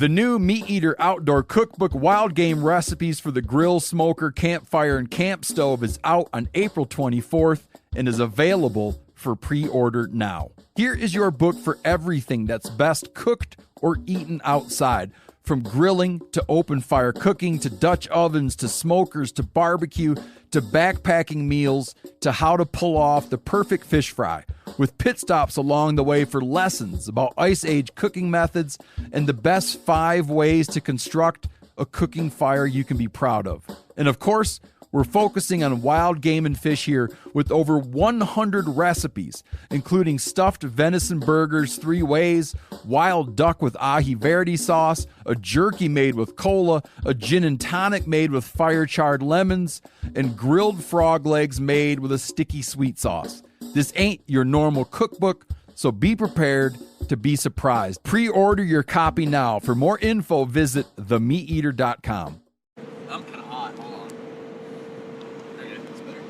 The new Meat Eater Outdoor Cookbook Wild Game Recipes for the Grill, Smoker, Campfire, and Camp Stove is out on April 24th and is available for pre-order now. Here is your book for everything that's best cooked or eaten outside, from grilling to open fire cooking to Dutch ovens to smokers to barbecue to backpacking meals to how to pull off the perfect fish fry, with pit stops along the way for lessons about Ice Age cooking methods and the best 5 ways to construct a cooking fire you can be proud of. And of course, we're focusing on wild game and fish here with over 100 recipes, including stuffed venison burgers 3 ways, wild duck with ahi verde sauce, a jerky made with cola, a gin and tonic made with fire-charred lemons, and grilled frog legs made with a sticky sweet sauce. This ain't your normal cookbook, so be prepared to be surprised. Pre-order your copy now. For more info, visit themeateater.com. I'm kind of hot. Hold on. Okay, that's better.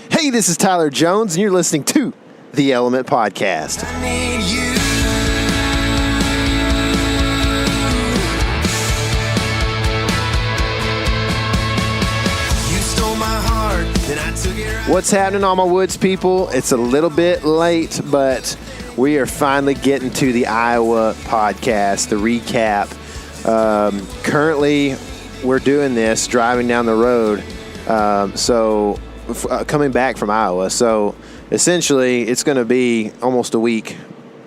Hey, this is Tyler Jones, and you're listening to The Element Podcast. I need you. You stole my heart, then I took it right. What's happening, all my woods people? It's a little bit late, but we are finally getting to the Iowa podcast, the recap. Currently, we're doing this driving down the road, coming back from Iowa. So essentially, it's going to be almost a week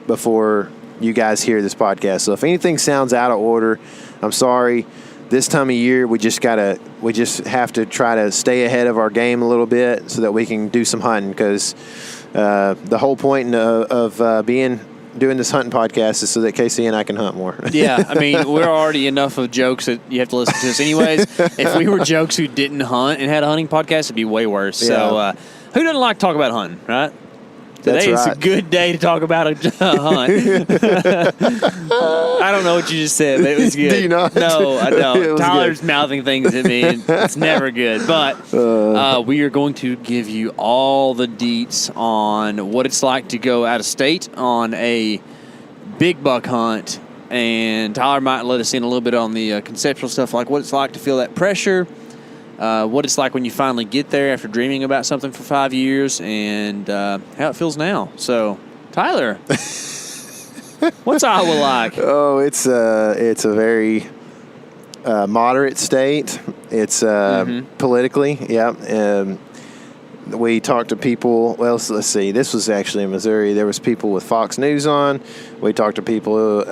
before you guys hear this podcast. So if anything sounds out of order, I'm sorry. This time of year, we just have to try to stay ahead of our game a little bit so that we can do some hunting, because the whole point of doing this hunting podcast is so that Casey and I can hunt more. Yeah, I mean, we're already enough of jokes that you have to listen to us anyways. If we were jokes who didn't hunt and had a hunting podcast, it'd be way worse. Yeah. So who doesn't like to talk about hunting, right? Today is a good day to talk about a hunt. I don't know what you just said, but it was good. Do you not? No, I don't. Tyler's good. Mouthing things at me, and it's never good. But we are going to give you all the deets on what it's like to go out of state on a big buck hunt. And Tyler might let us in a little bit on the conceptual stuff, like what it's like to feel that pressure, what it's like when you finally get there after dreaming about something for 5 years, and how it feels now. So, Tyler, what's Iowa like? Oh, it's a very moderate state. It's politically, yeah. We talked to people. Well, let's see. This was actually in Missouri. There was people with Fox News on. We talked to people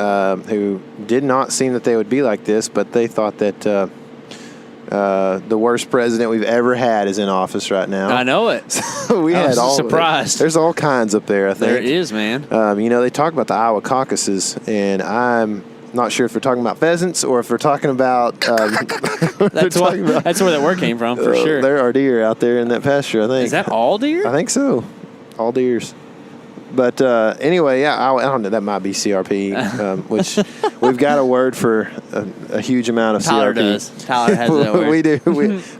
who did not seem that they would be like this, but they thought that the worst president we've ever had is in office right now. I know it. So I was surprised. There's all kinds up there, I think. There is, man. They talk about the Iowa caucuses, and I'm not sure if they're talking about pheasants or if they're talking about. That's where that word came from, for sure. There are deer out there in that pasture, I think. Is that all deer? I think so. All deers. But anyway, yeah, I don't know. That might be CRP, which we've got a word for a huge amount of Tyler CRP. does. Tyler has that word. We do.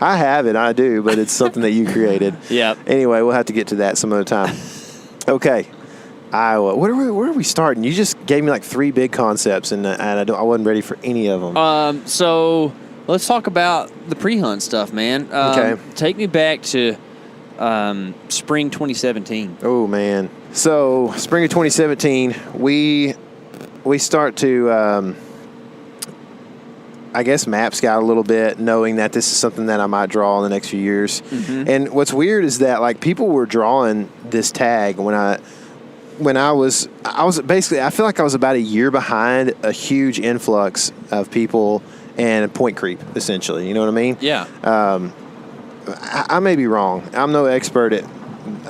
I have it. I do, but it's something that you created. Yep. Anyway, we'll have to get to that some other time. Okay. Iowa. Where are we starting? You just gave me like 3 big concepts, and I wasn't ready for any of them. So let's talk about the pre-hunt stuff, man. Okay. Take me back to spring 2017. Oh, man. So spring of 2017, we start to, I guess, map scout a little bit, knowing that this is something that I might draw in the next few years. Mm-hmm. And what's weird is that, like, people were drawing this tag when I was basically, I feel like I was about a year behind a huge influx of people and point creep, essentially. You know what I mean? Yeah. I may be wrong. I'm no expert at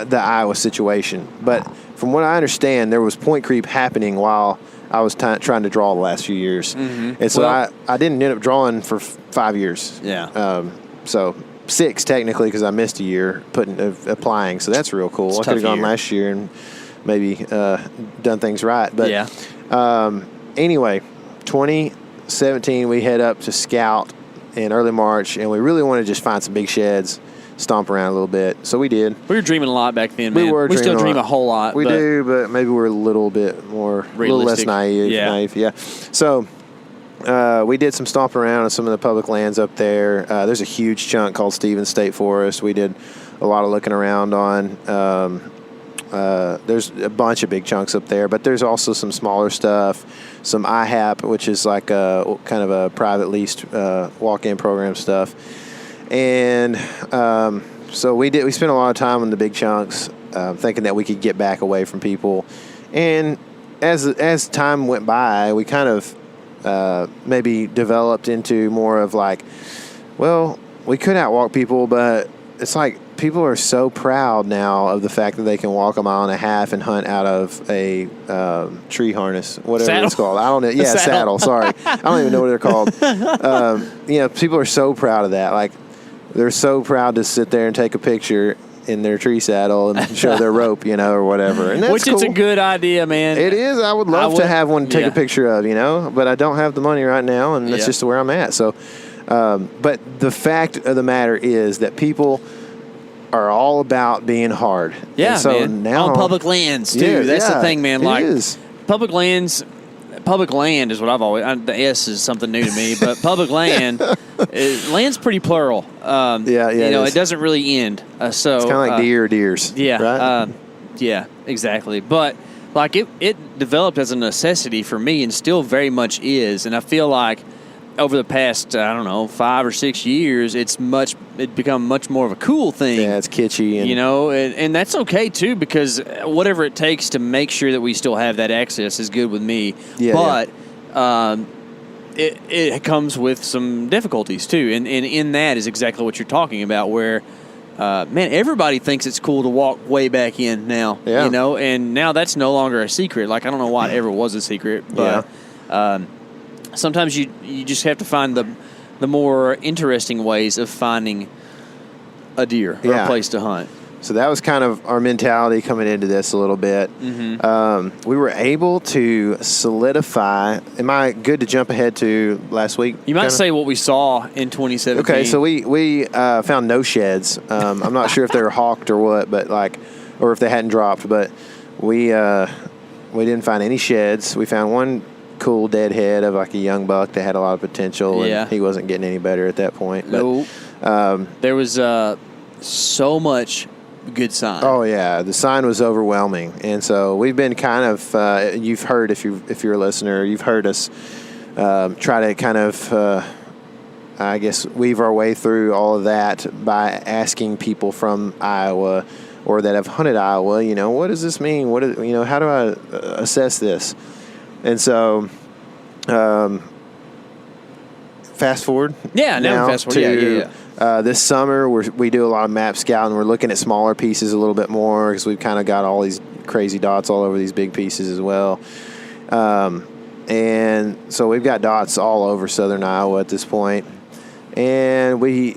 the Iowa situation, but from what I understand, there was point creep happening while I was trying to draw the last few years. Mm-hmm. And so I didn't end up drawing for 5 years. Yeah. So 6 technically, because I missed a year applying. So that's real cool. I could have gone last year and maybe done things right. But yeah. Anyway, 2017, we head up to scout in early March, and we really want to just find some big sheds, stomp around a little bit. So we did. We were dreaming a lot back then, man. We still dream a whole lot. We do, but maybe we're a little bit more, realistic. A little less naive. Yeah. So we did some stomping around on some of the public lands up there. There's a huge chunk called Stevens State Forest. We did a lot of looking around on. There's a bunch of big chunks up there, but there's also some smaller stuff, some IHAP, which is like a kind of a private leased walk-in program stuff. And so we spent a lot of time on the big chunks, thinking that we could get back away from people. And as time went by, we kind of maybe developed into more of like, well, we could outwalk people, but it's like people are so proud now of the fact that they can walk a mile and a half and hunt out of a tree harness, whatever Saddle. it's called. I don't know. Yeah, saddle. Sorry, I don't even know what they're called. People are so proud of that. Like, they're so proud to sit there and take a picture in their tree saddle and show their rope, or whatever. And that's Which cool. it's a good idea, man. It is. I would love to have one to take a picture of, but I don't have the money right now, and that's just where I'm at. So, but the fact of the matter is that people are all about being hard. Yeah, and so man. now On public lands, too. That's the thing, man. Like, it is. Public land is what I've always. The S is something new to me, but public land, land's pretty plural. It doesn't really end. So it's kind of like deer or deers. Yeah, right? yeah, exactly. But like it developed as a necessity for me, and still very much is. And I feel like over the past 5 or 6 years, it's become much more of a cool thing. Yeah, it's kitschy, and and that's okay too, because whatever it takes to make sure that we still have that access is good with me. Yeah, but it comes with some difficulties too, and in that is exactly what you're talking about, where everybody thinks it's cool to walk way back in now. Yeah. And now that's no longer a secret. Like, I don't know why it ever was a secret, but sometimes you just have to find the more interesting ways of finding a deer or a place to hunt. So that was kind of our mentality coming into this a little bit. Mm-hmm. We were able to solidify. Am I good to jump ahead to last week? You might say what we saw in 2017. Okay, so we found no sheds. I'm not sure if they were hawked or what, but or if they hadn't dropped. But we didn't find any sheds. We found one cool deadhead of like a young buck that had a lot of potential, and he wasn't getting any better at that point. But, there was so much good sign. Oh yeah, the sign was overwhelming, and so we've been kind of you've heard if you're a listener, you've heard us try to kind of I guess weave our way through all of that by asking people from Iowa or that have hunted Iowa, what does this mean? How do I assess this? And so, fast forward. Yeah, now fast forward. This summer, we do a lot of map scouting. We're looking at smaller pieces a little bit more because we've kind of got all these crazy dots all over these big pieces as well. And so we've got dots all over southern Iowa at this point. And we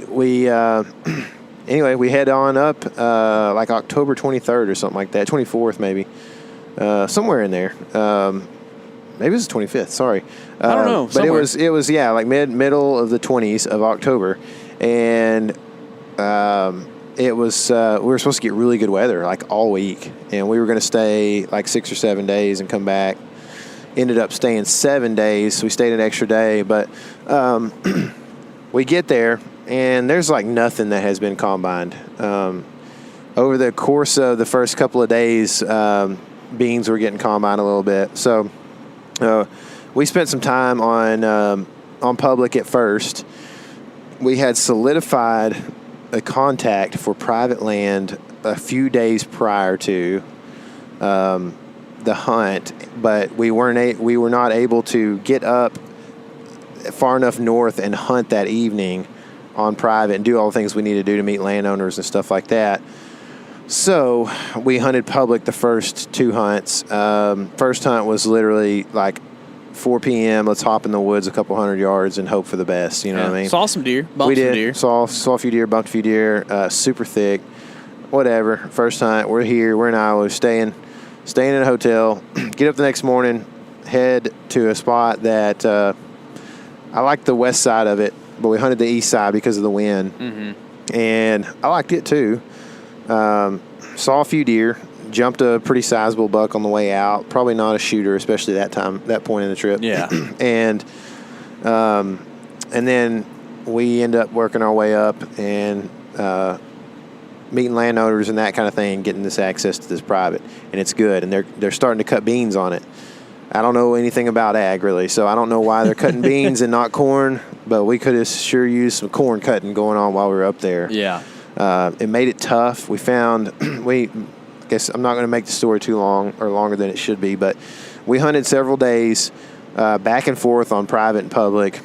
anyway, we head on up like October 23rd or something like that, 24th maybe, somewhere in there. Maybe it was the 25th. Sorry, I don't know. But it was like middle of the 20s of October, and it was we were supposed to get really good weather like all week, and we were going to stay like 6 or 7 days and come back. Ended up staying 7 days, so we stayed an extra day. But we get there, and there's like nothing that has been combined over the course of the first couple of days. Beans were getting combined a little bit, so. We spent some time on public at first. We had solidified a contact for private land a few days prior to the hunt, but we were not able to get up far enough north and hunt that evening on private and do all the things we need to do to meet landowners and stuff like that. So we hunted public the first two hunts. First hunt was literally like 4 p.m. Let's hop in the woods a couple 100 yards and hope for the best. You know what I mean? Saw some deer. Bumped we did. Some deer. Saw a few deer. Bumped a few deer. Super thick. Whatever. First hunt. We're here. We're in Iowa. Staying in a hotel. Get up the next morning. Head to a spot that I like the west side of it, but we hunted the east side because of the wind. Mm-hmm. And I liked it too. Saw a few deer, jumped a pretty sizable buck on the way out. Probably not a shooter, especially that point in the trip. Yeah. And And then we end up working our way up and meeting landowners and that kind of thing, getting this access to this private, and it's good. And they're starting to cut beans on it. I don't know anything about ag really, so I don't know why they're cutting beans and not corn. But we could have sure used some corn cutting going on while we were up there. Yeah. It made it tough. We found I guess I'm not going to make the story too long or longer than it should be, but we hunted several days back and forth on private and public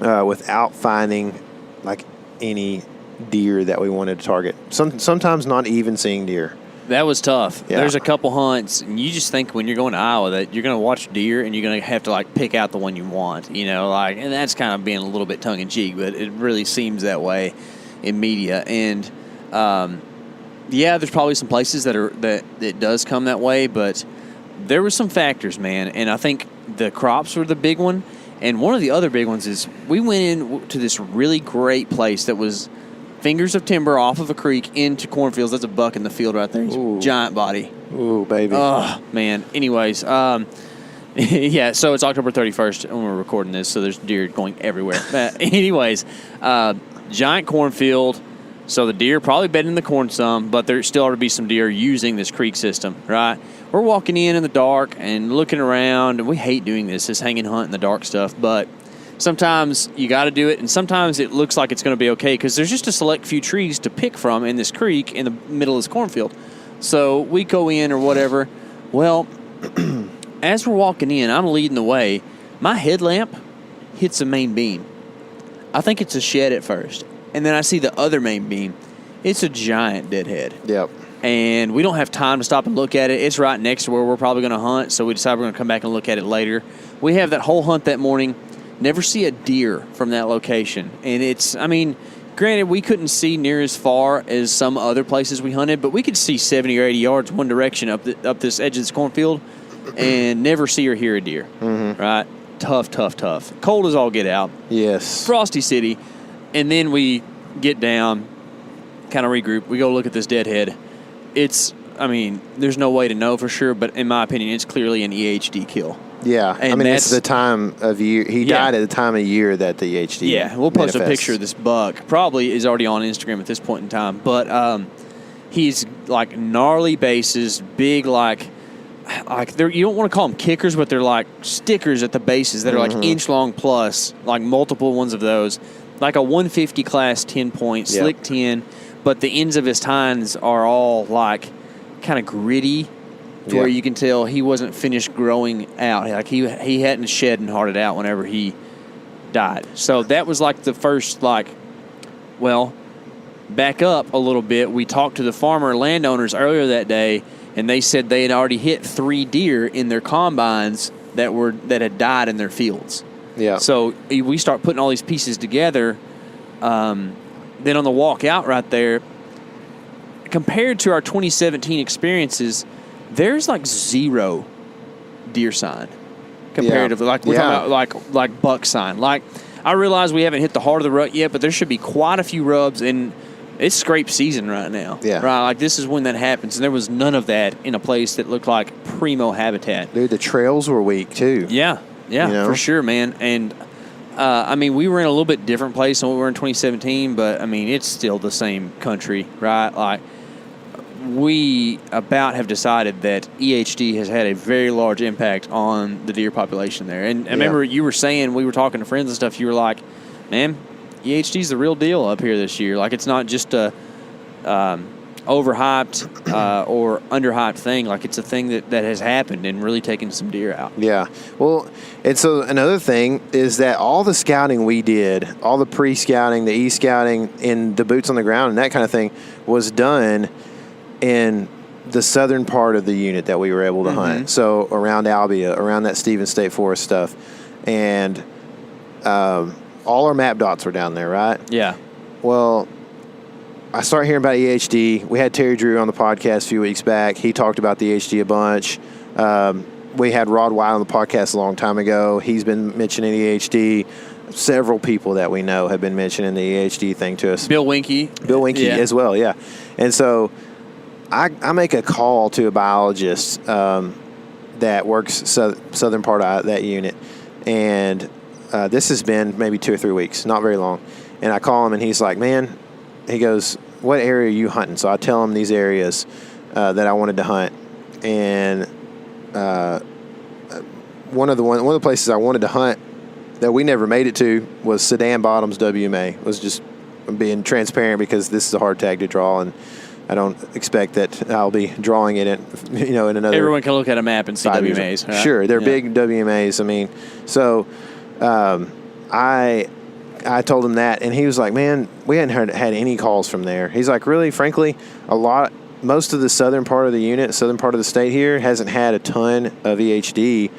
without finding like any deer that we wanted to target. Sometimes not even seeing deer. That was tough. Yeah. There's a couple hunts, and you just think when you're going to Iowa that you're going to watch deer and you're going to have to like pick out the one you want, and that's kind of being a little bit tongue in cheek, but it really seems that way in media. And there's probably some places that it does come that way, but there were some factors, man, and I think the crops were the big one. And one of the other big ones is we went in to this really great place that was fingers of timber off of a creek into cornfields. That's a buck in the field right there. He's a giant body. Ooh, baby. Oh, man. Anyways, so it's October 31st when we're recording this, so there's deer going everywhere. Anyways, giant cornfield. So the deer probably bedding in the corn some, but there still ought to be some deer using this creek system, right? We're walking in the dark and looking around, and we hate doing this hanging hunt in the dark stuff, but sometimes you got to do it, and sometimes it looks like it's going to be okay because there's just a select few trees to pick from in this creek in the middle of this cornfield. So we go in or whatever. Well, as we're walking in, I'm leading the way. My headlamp hits the main beam. I think it's a shed at first, and then I see the other main beam. It's a giant deadhead. Yep. And we don't have time to stop and look at it. It's right next to where we're probably going to hunt, so we decide we're going to come back and look at it later. We have that whole hunt that morning. Never see a deer from that location. And granted, we couldn't see near as far as some other places we hunted, but we could see 70 or 80 yards one direction up this edge of this cornfield and never see or hear a deer. Mm-hmm. Right? Tough. Cold as all get out. Yes. Frosty City. And then we get down, kind of regroup. We go look at this deadhead. There's no way to know for sure, but in my opinion, it's clearly an EHD kill. Yeah, and it's the time of year. He died at the time of year that the EHD. Yeah, we'll post manifests. a picture of this buck. Probably is already on Instagram at this point in time. But he's like gnarly bases, big like they're, you don't want to call them kickers, but they're like stickers at the bases that are like inch long plus, like multiple ones of those, like a 150 class 10-point slick 10. But the ends of his tines are all like kind of gritty, to where you can tell he wasn't finished growing out. Like he hadn't shed and hearted out whenever he died. So that was like the first back up a little bit. We talked to the farmer landowners earlier that day, and they said they had already hit 3 deer in their combines that had died in their fields. Yeah. So we start putting all these pieces together. Then on the walk out right there, compared to our 2017 experiences, there's like 0 deer sign comparatively. Like we're talking about like buck sign. Like I realize we haven't hit the heart of the rut yet, but there should be quite a few rubs, and it's scrape season right now. Yeah. Right. Like this is when that happens, and there was none of that in a place that looked like primo habitat. Dude, the trails were weak too. Yeah, for sure, man. And we were in a little bit different place than we were in 2017, but it's still the same country, right? Like we about have decided that EHD has had a very large impact on the deer population there. And I remember you were saying, we were talking to friends and stuff, you were like, man, EHD's the real deal up here this year. Like it's not just a overhyped or underhyped thing. Like it's a thing that has happened and really taken some deer out. Yeah. Well, and so another thing is that all the scouting we did, all the pre-scouting, the e-scouting, and the boots on the ground and that kind of thing was done in the southern part of the unit that we were able to hunt. So around Albia, around that Stevens State Forest stuff. And all our map dots were down there, right? Yeah. Well, I started hearing about EHD. We had Terry Drew on the podcast a few weeks back. He talked about the EHD a bunch. We had Rod Wild on the podcast a long time ago. He's been mentioning EHD. Several people that we know have been mentioning the EHD thing to us. Bill Winke as well, yeah. And so I make a call to a biologist that works southern part of that unit, and this has been maybe 2 or 3 weeks, not very long. And I call him, and he's like, man, he goes, what area are you hunting? So I tell him these areas that I wanted to hunt. And one of the places I wanted to hunt that we never made it to was Sedan Bottoms WMA. It was just being transparent because this is a hard tag to draw, and I don't expect that I'll be drawing it in another. Everyone can look at a map and see WMAs. Right? Sure, they're big WMAs. I mean, so I told him that, and he was like, "Man, we hadn't had any calls from there." He's like, "Really? Frankly, most of the southern part of the state here hasn't had a ton of EHD."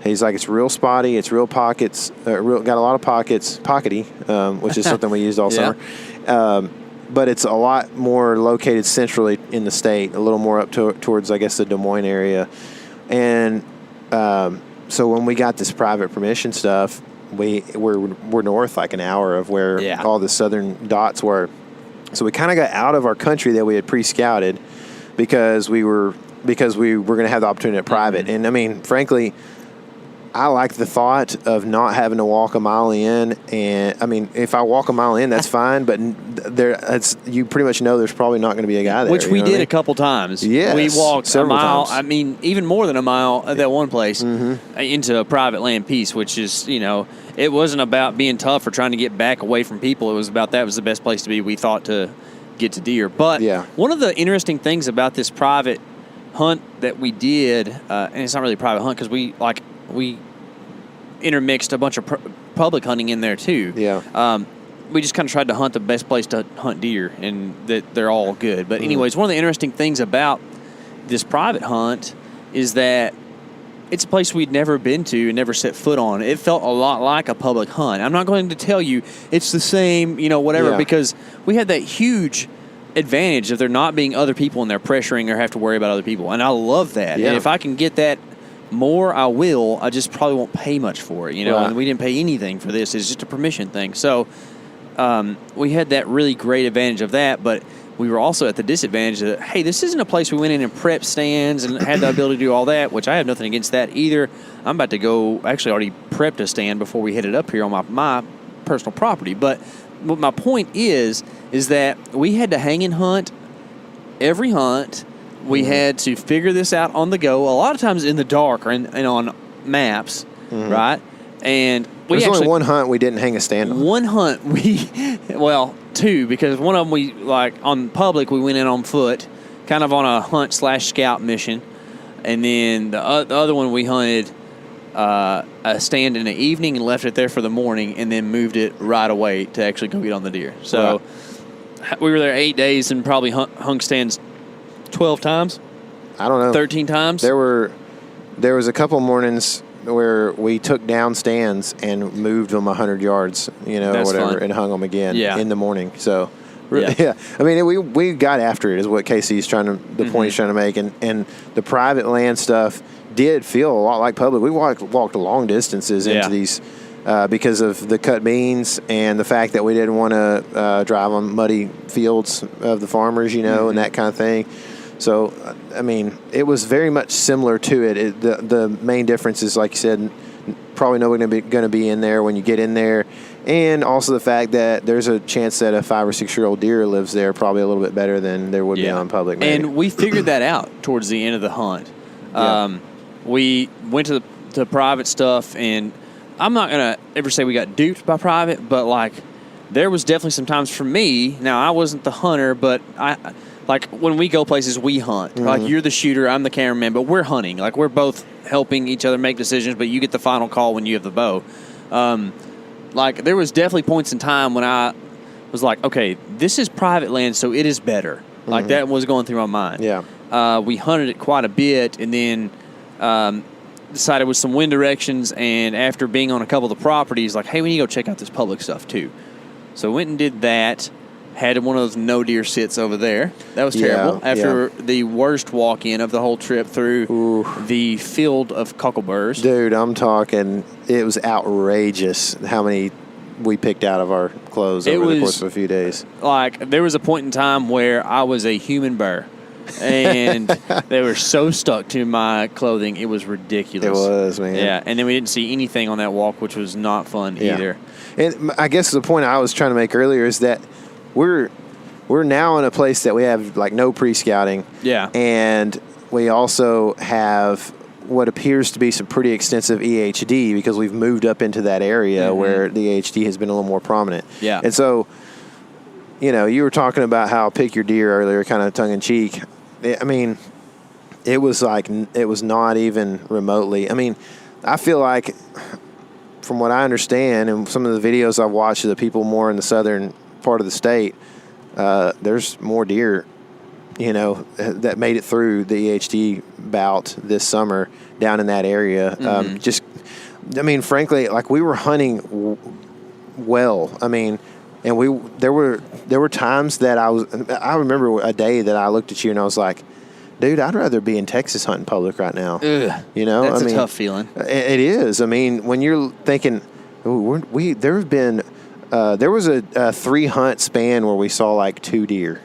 He's like, "It's real spotty. It's real pockets. Got a lot of pockety, which is something we used all summer." But it's a lot more located centrally in the state, a little more up towards, I guess, the Des Moines area. And so when we got this private permission stuff, we're north like an hour of where all the southern dots were. So we kind of got out of our country that we had pre-scouted because we were going to have the opportunity at private. And I mean, frankly, I like the thought of not having to walk a mile in, and I mean, if I walk a mile in, that's fine. But you pretty much know there's probably not going to be a guy there. Which we did a couple times. Yes, we walked a mile. Times. I mean, even more than a mile at that one place into a private land piece, which is it wasn't about being tough or trying to get back away from people. It was about that was the best place to be. We thought to get to deer. But one of the interesting things about this private hunt that we did, and it's not really a private hunt because we intermixed a bunch of public hunting in there too. We just kind of tried to hunt the best place to hunt deer, and that they're all good. But anyways, one of the interesting things about this private hunt is that it's a place we'd never been to and never set foot on. It felt a lot like a public hunt. I'm not going to tell you it's the same, whatever, because we had that huge advantage of there not being other people in there pressuring or have to worry about other people. And I love that. And if I can get that more, I will. I just probably won't pay much for it, and we didn't pay anything for this. It's just a permission thing. So we had that really great advantage of that, but we were also at the disadvantage that, hey, this isn't a place we went in and prepped stands and had the ability to do all that, which I have nothing against that either. I'm about to go, actually already prepped a stand before we headed up here on my personal property. But what my point is that we had to hang and hunt every hunt. We had to figure this out on the go, a lot of times in the dark and on maps, right? And there's only one hunt we didn't hang a stand on. One hunt two, because one of them we, on public, we went in on foot, kind of on a hunt/scout mission. And then the other one we hunted a stand in the evening and left it there for the morning and then moved it right away to actually go get on the deer. So we were there 8 days and probably hung stands 12 times. I don't know. 13 times. There was a couple mornings where we took down stands and moved them 100 yards, That's whatever, fun. and hung them again in the morning. So, Yeah. I mean, we got after it is what Casey's the point he's trying to make. And the private land stuff did feel a lot like public. We walked long distances into these because of the cut beans and the fact that we didn't want to drive on muddy fields of the farmers, and that kind of thing. So, I mean, it was very much similar to it. The main difference is, like you said, probably nobody going to be in there when you get in there. And also the fact that there's a chance that a 5 or 6 year old deer lives there probably a little bit better than there would be on public. Maybe. And we figured that out towards the end of the hunt. We went to the private stuff, and I'm not going to ever say we got duped by private, but, there was definitely some times for me. Now, I wasn't the hunter, but when we go places, we hunt. You're the shooter, I'm the cameraman, but we're hunting. We're both helping each other make decisions, but you get the final call when you have the bow. There was definitely points in time when I was like, okay, this is private land, so it is better. That was going through my mind. Yeah. We hunted it quite a bit, and then decided with some wind directions, and after being on a couple of the properties, hey, we need to go check out this public stuff too. So went and did that. Had one of those no deer sits over there. That was terrible. After the worst walk-in of the whole trip through the field of cockleburs. Dude, I'm talking, it was outrageous how many we picked out of our clothes over the course of a few days. There was a point in time where I was a human bear. and they were so stuck to my clothing. It was ridiculous. It was, man. Yeah, and then we didn't see anything on that walk, which was not fun either. And I guess the point I was trying to make earlier is that we're now in a place that we have like no pre-scouting. Yeah. And we also have what appears to be some pretty extensive EHD because we've moved up into that area where the EHD has been a little more prominent. Yeah. And so, you know, you were talking about how pick your deer earlier, kind of tongue in cheek. I mean, it was not even remotely. I mean, I feel like from what I understand and some of the videos I've watched of the people more in the southern part of the state, there's more deer, you know, that made it through the EHD bout this summer down in that area. I mean, frankly, like we were hunting well. I mean, and there were times that I remember a day that I looked at you and I was like, dude, I'd rather be in Texas hunting public right now. Ugh, you know, that's a tough feeling. It is. I mean, when you're thinking, there was a 3-hunt span where we saw like 2 deer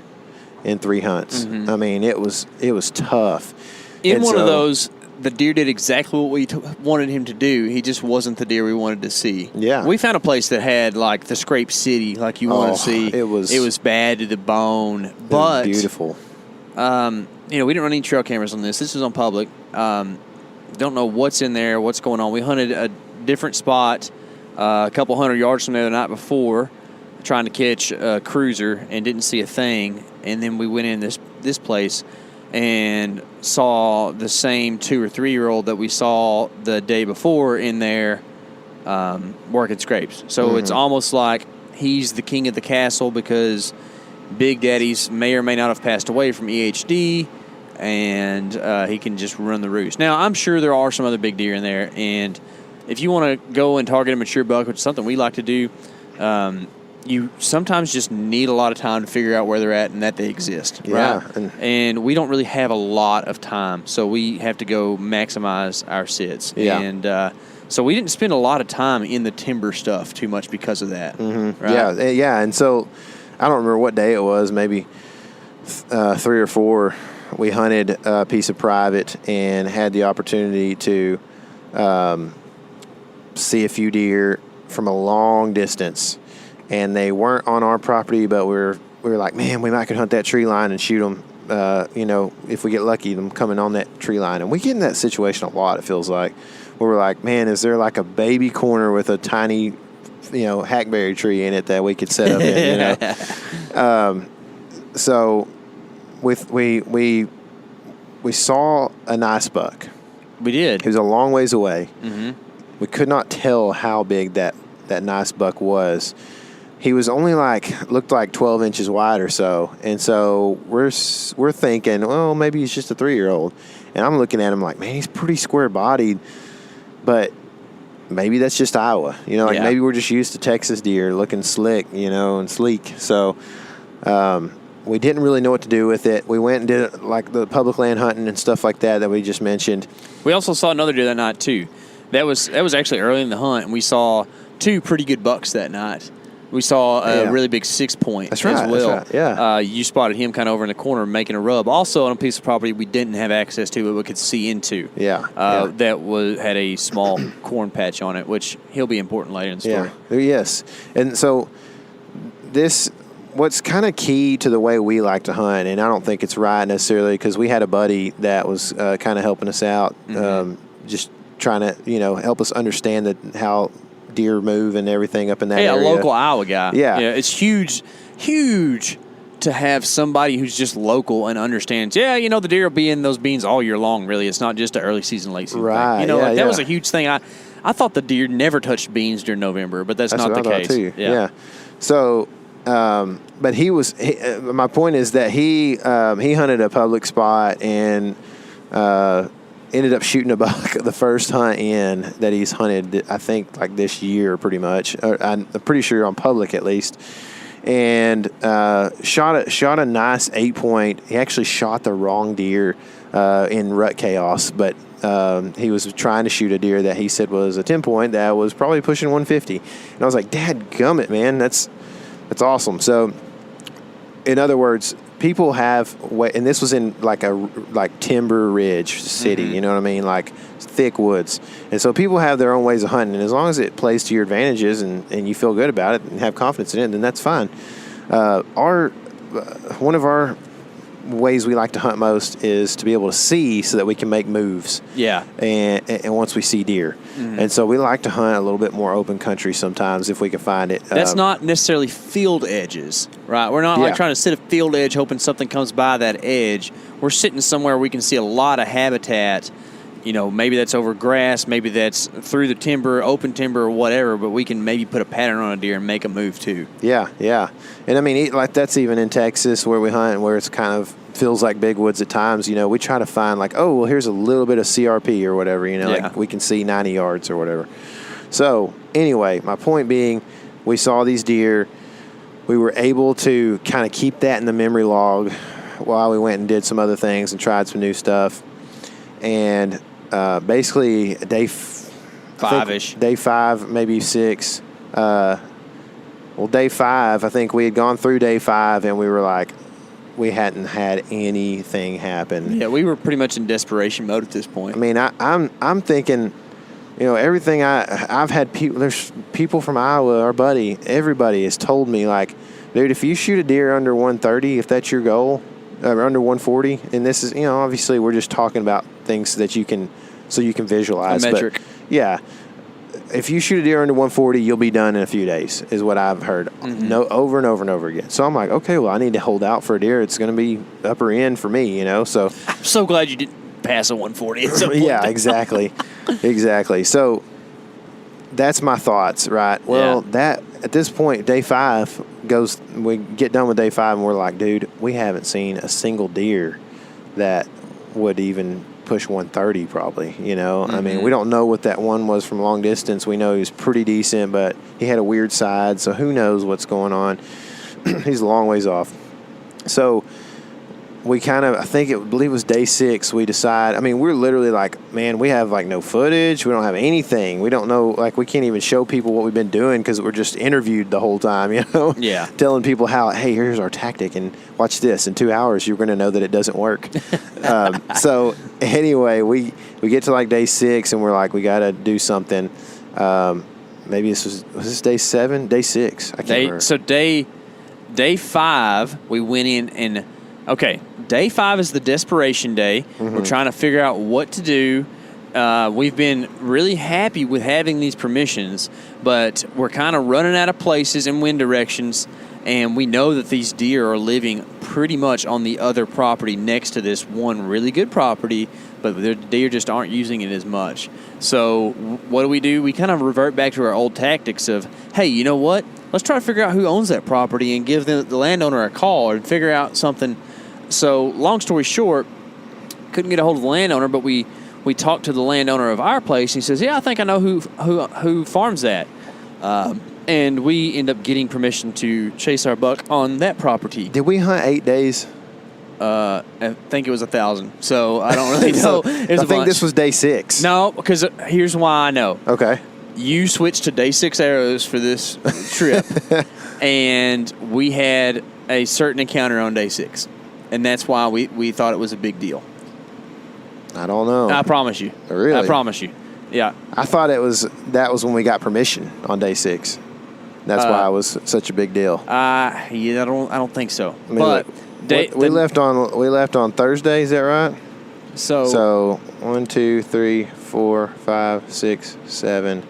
in 3 hunts. I mean, it was tough. In one of those, the deer did exactly what we wanted him to do. He just wasn't the deer we wanted to see. Yeah. We found a place that had like the scrape city, like you want to see. It was bad to the bone, but beautiful. You know, we didn't run any trail cameras on this. This is on public. Don't know what's in there, what's going on. We hunted a different spot a couple 100 yards from there the night before, trying to catch a cruiser and didn't see a thing. And then we went in this place and saw the same 2 or 3 year old that we saw the day before in there working scrapes. So it's almost like he's the king of the castle because Big Daddy's may or may not have passed away from EHD, and he can just run the roost. Now, I'm sure there are some other big deer in there, and if you want to go and target a mature buck, which is something we like to do, you sometimes just need a lot of time to figure out where they're at and that they exist. Yeah. Right? And we don't really have a lot of time, so we have to go maximize our sits. Yeah. And so we didn't spend a lot of time in the timber stuff too much because of that. Right? Yeah. And so I don't remember what day it was, maybe 3 or 4. We hunted a piece of private and had the opportunity to see a few deer from a long distance. And they weren't on our property, but we were like, man, we might could hunt that tree line and shoot them, you know, if we get lucky, them coming on that tree line. And we get in that situation a lot, it feels like, where we're like, man, is there like a baby corner with a tiny, you know, hackberry tree in it that we could set up in, you know? So we saw a nice buck. We did. He was a long ways away. We could not tell how big that nice buck was. He was only looked like 12 inches wide or so. And so we're thinking, well, maybe he's just a 3-year-old. And I'm looking at him like, man, he's pretty square bodied, but maybe that's just Iowa. You know, maybe we're just used to Texas deer looking slick, you know, and sleek. So we didn't really know what to do with it. We went and did like the public land hunting and stuff like that we just mentioned. We also saw another deer that night too. That was actually early in the hunt, and we saw 2 pretty good bucks that night. We saw a really big 6-point as well. That's right, yeah. You spotted him kind of over in the corner making a rub. Also on a piece of property we didn't have access to, but we could see into. That had a small corn patch on it, which he'll be important later in the story. Yeah. Yes. And so what's kind of key to the way we like to hunt, and I don't think it's right necessarily because we had a buddy that was kind of helping us out, just trying to, you know, help us understand how deer move and everything up in that area. A local Iowa guy. Yeah. It's huge to have somebody who's just local and understands, you know, the deer will be in those beans all year long, really. It's not just an early season, late season right. thing. You know, that was a huge thing. I thought the deer never touched beans during November, but that's not the case. Too. Yeah. So, but my point is that he hunted a public spot and ended up shooting a buck the first hunt in that he's hunted, I think, like this year pretty much. I'm pretty sure on public at least. And shot a nice 8-point. He actually shot the wrong deer in rut chaos, but he was trying to shoot a deer that he said was a 10-point that was probably pushing 150. And I was like, dadgummit, man, that's awesome. So, in other words, people have, and this was in like Timber Ridge City, you know what I mean? Like thick woods. And so people have their own ways of hunting. And as long as it plays to your advantages and you feel good about it and have confidence in it, then that's fine. One of our ways we like to hunt most is to be able to see so that we can make moves. Yeah. And once we see deer. And so we like to hunt a little bit more open country sometimes if we can find it. That's not necessarily field edges, right? We're not like trying to sit a field edge hoping something comes by that edge. We're sitting somewhere we can see a lot of habitat. You know, maybe that's over grass, maybe that's through the timber, open timber, or whatever, but we can maybe put a pattern on a deer and make a move too. Yeah. And I mean, like that's even in Texas where we hunt, where it's kind of feels like big woods at times. You know, we try to find like, oh, well, here's a little bit of CRP or whatever, you know, like we can see 90 yards or whatever. So anyway, my point being, we saw these deer. We were able to kind of keep that in the memory log while we went and did some other things and tried some new stuff. And basically day 5-ish. Day 5, maybe 6. Well, day 5, I think we had gone through day 5 and we were like, we hadn't had anything happen. Yeah, we were pretty much in desperation mode at this point. I mean, I'm thinking, you know, everything I've had people. There's people from Iowa, our buddy, everybody has told me like, dude, if you shoot a deer under 130, if that's your goal, or under 140, and this is, you know, obviously we're just talking about things that you can visualize. A metric. But yeah, if you shoot a deer under 140, you'll be done in a few days, is what I've heard. No, over and over and over again. So I'm like, okay, well, I need to hold out for a deer. It's going to be upper end for me, you know. So I'm so glad you didn't pass a 140 at some point. Yeah, exactly. Exactly. So that's my thoughts, right? Well, that at this point, day 5 goes, we get done with day 5 and we're like, dude, we haven't seen a single deer that would even push 130 probably, you know. I mean, we don't know what that one was from long distance. We know he was pretty decent, but he had a weird side, so who knows what's going on. He's a long ways off. So we kind of, I believe it was day 6, we decide, I mean, we're literally like, man, we have like no footage. We don't have anything. We don't know, like we can't even show people what we've been doing because we're just interviewed the whole time, you know? Yeah. Telling people how, hey, here's our tactic and watch this. In 2 hours, you're going to know that it doesn't work. So anyway, we get to like day 6 and we're like, we got to do something. Maybe this was this day 7? Day 6. I can't remember. So day 5, we went in and, okay, day 5 is the desperation day. We're trying to figure out what to do. We've been really happy with having these permissions, but we're kind of running out of places and wind directions, and we know that these deer are living pretty much on the other property next to this one really good property, but the deer just aren't using it as much. So what do? We kind of revert back to our old tactics of, hey, you know what? Let's try to figure out who owns that property and give the landowner a call and figure out something. So long story short, couldn't get a hold of the landowner, but we talked to the landowner of our place. And he says, yeah, I think I know who farms that. And we end up getting permission to chase our buck on that property. Did we hunt 8 days? I think it was 1,000. So I don't really know. I think this was day 6. No, because here's why I know. Okay. You switched to day 6 arrows for this trip, and we had a certain encounter on day 6. And that's why we thought it was a big deal. I don't know. I promise you. Really? I promise you. Yeah. I thought that was when we got permission on day 6. That's why it was such a big deal. Yeah, I don't think so. I mean, but we left on Thursday. Is that right? So 1, 2, 3, 4, 5, 6, 7.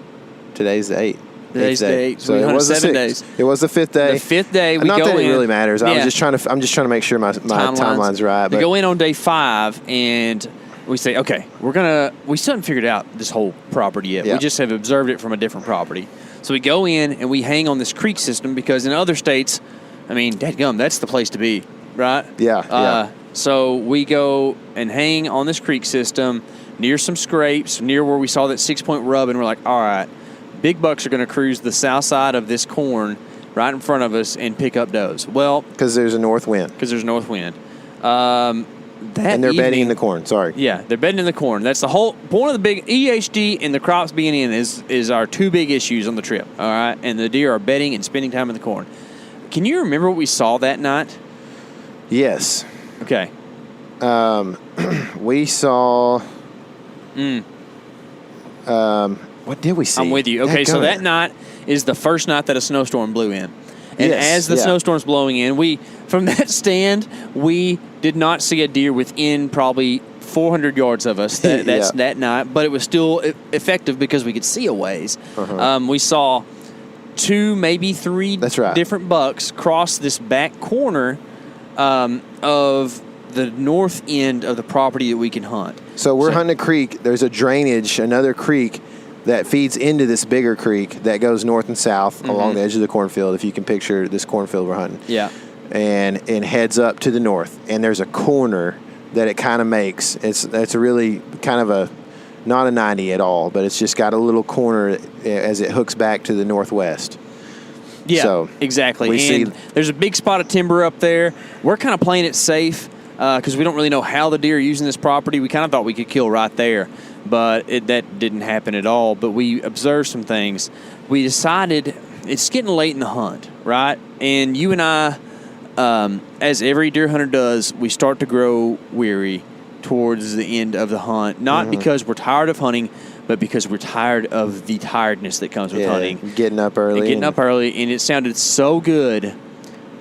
Today's the 8th. Today's the 8th. So it was 7 the 6th. days. It was the 5th day. The 5th day, we Not go that in. it really matters. Yeah. I'm just trying to make sure my timeline's right. We But go in on day 5 and we say, okay, we still haven't figured out this whole property yet. Yeah. We just have observed it from a different property. So we go in and we hang on this creek system because in other states, I mean, dadgum, that's the place to be, right? Yeah. So we go and hang on this creek system near some scrapes, near where we saw that 6-point rub, and we're like, all right, big bucks are going to cruise the south side of this corn right in front of us and pick up does. Well, because there's a north wind. And they're bedding in the corn. Sorry. Yeah, they're bedding in the corn. That's the whole one of the big EHD and the crops being in is our 2 big issues on the trip. All right, and the deer are bedding and spending time in the corn. Can you remember what we saw that night? Yes. Okay. We saw. What did we see? I'm with you. Okay, so that night is the first night that a snowstorm blew in. And as the snowstorm's blowing in, from that stand, we did not see a deer within probably 400 yards of us that night, but it was still effective because we could see a ways. We saw 2, maybe 3 different bucks cross this back corner of the north end of the property that we can hunt. So we're hunting a creek. There's a drainage, another creek that feeds into this bigger creek that goes north and south along the edge of the cornfield, if you can picture this cornfield we're hunting. Yeah. And heads up to the north. And there's a corner that it kind of makes. It's a really kind of not a 90 at all, but it's just got a little corner as it hooks back to the northwest. Yeah, so exactly. There's a big spot of timber up there. We're kind of playing it safe because we don't really know how the deer are using this property. We kind of thought we could kill right there, but that didn't happen at all. But we observed some things. We decided it's getting late in the hunt, right? And you and I, as every deer hunter does, we start to grow weary towards the end of the hunt. Not because we're tired of hunting, but because we're tired of the tiredness that comes with hunting. Getting up early. And it sounded so good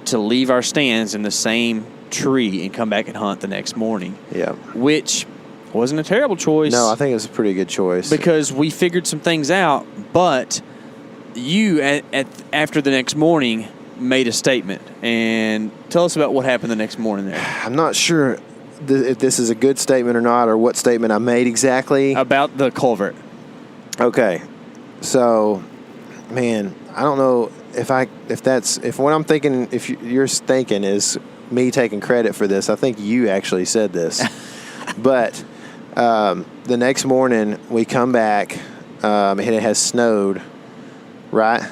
to leave our stands in the same tree and come back and hunt the next morning. Yeah. Which wasn't a terrible choice. No, I think it was a pretty good choice. Because we figured some things out, but you, after the next morning, made a statement. And tell us about what happened the next morning there. I'm not sure if this is a good statement or not, or what statement I made exactly. About the culvert. Okay. So, man, I don't know if what I'm thinking, if you're thinking is me taking credit for this. I think you actually said this. But the next morning we come back and it has snowed, right?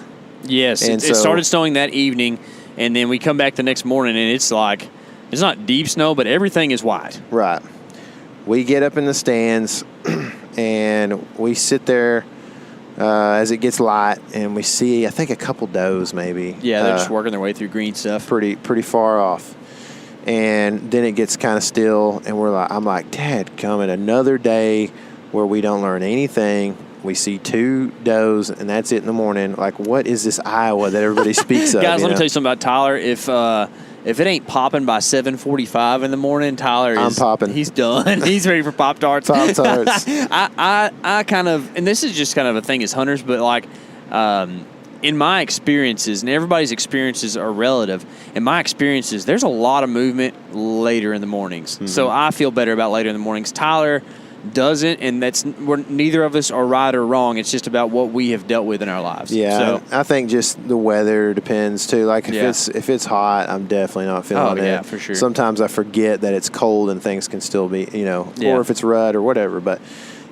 Yes, it started snowing that evening, and then we come back the next morning and it's like, it's not deep snow, but everything is white. Right. We get up in the stands and we sit there as it gets light, and we see, I think, a couple does maybe. Yeah, they're just working their way through green stuff. Pretty far off. And then it gets kind of still, and I'm like, dadgummit, another day where we don't learn anything. We see 2 does, and that's it in the morning. Like, what is this Iowa that everybody speaks of? Guys, let me tell you something about Tyler. If it ain't popping by 7:45 in the morning, I'm popping. He's done. He's ready for Pop-Tarts. Pop-Tarts. I kind of, and this is just kind of a thing as hunters, but like in my experiences, and everybody's experiences are relative, in my experiences, there's a lot of movement later in the mornings. Mm-hmm. So I feel better about later in the mornings. Tyler doesn't, and neither of us are right or wrong. It's just about what we have dealt with in our lives. Yeah, so, I think just the weather depends too. Like if it's hot, I'm definitely not feeling it. Yeah, for sure. Sometimes I forget that it's cold and things can still be, or if it's rut or whatever. But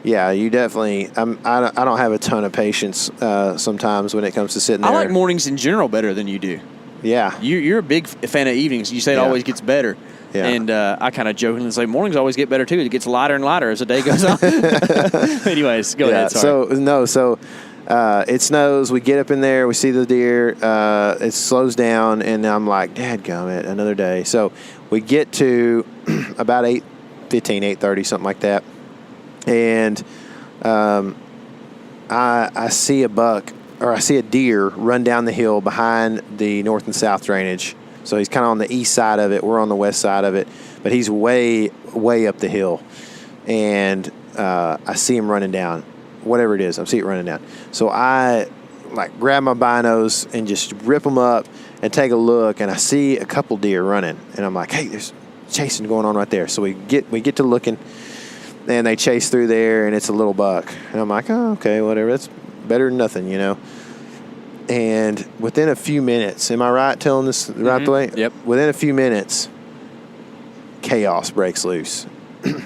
yeah, you definitely. I don't have a ton of patience sometimes when it comes to sitting there. I like mornings in general better than you do. Yeah, you're a big fan of evenings. You say it always gets better. Yeah. And I kind of jokingly say mornings always get better too. It gets lighter and lighter as the day goes on. Anyways, go ahead. Sorry. So it snows. We get up in there. We see the deer. It slows down, and I'm like, dadgummit, another day. So we get to about 8:15, 8:30, something like that, and I see a buck, or I see a deer run down the hill behind the north and south drainage. So he's kind of on the east side of it. We're on the west side of it. But he's way, way up the hill. And I see him running down. Whatever it is, I see it running down. So I grab my binos and just rip them up and take a look. And I see a couple deer running. And I'm like, hey, there's chasing going on right there. So we get to looking. And they chase through there, and it's a little buck. And I'm like, oh, okay, whatever. That's better than nothing, And within a few minutes, am I right telling this right the way? Yep. Within a few minutes, chaos breaks loose.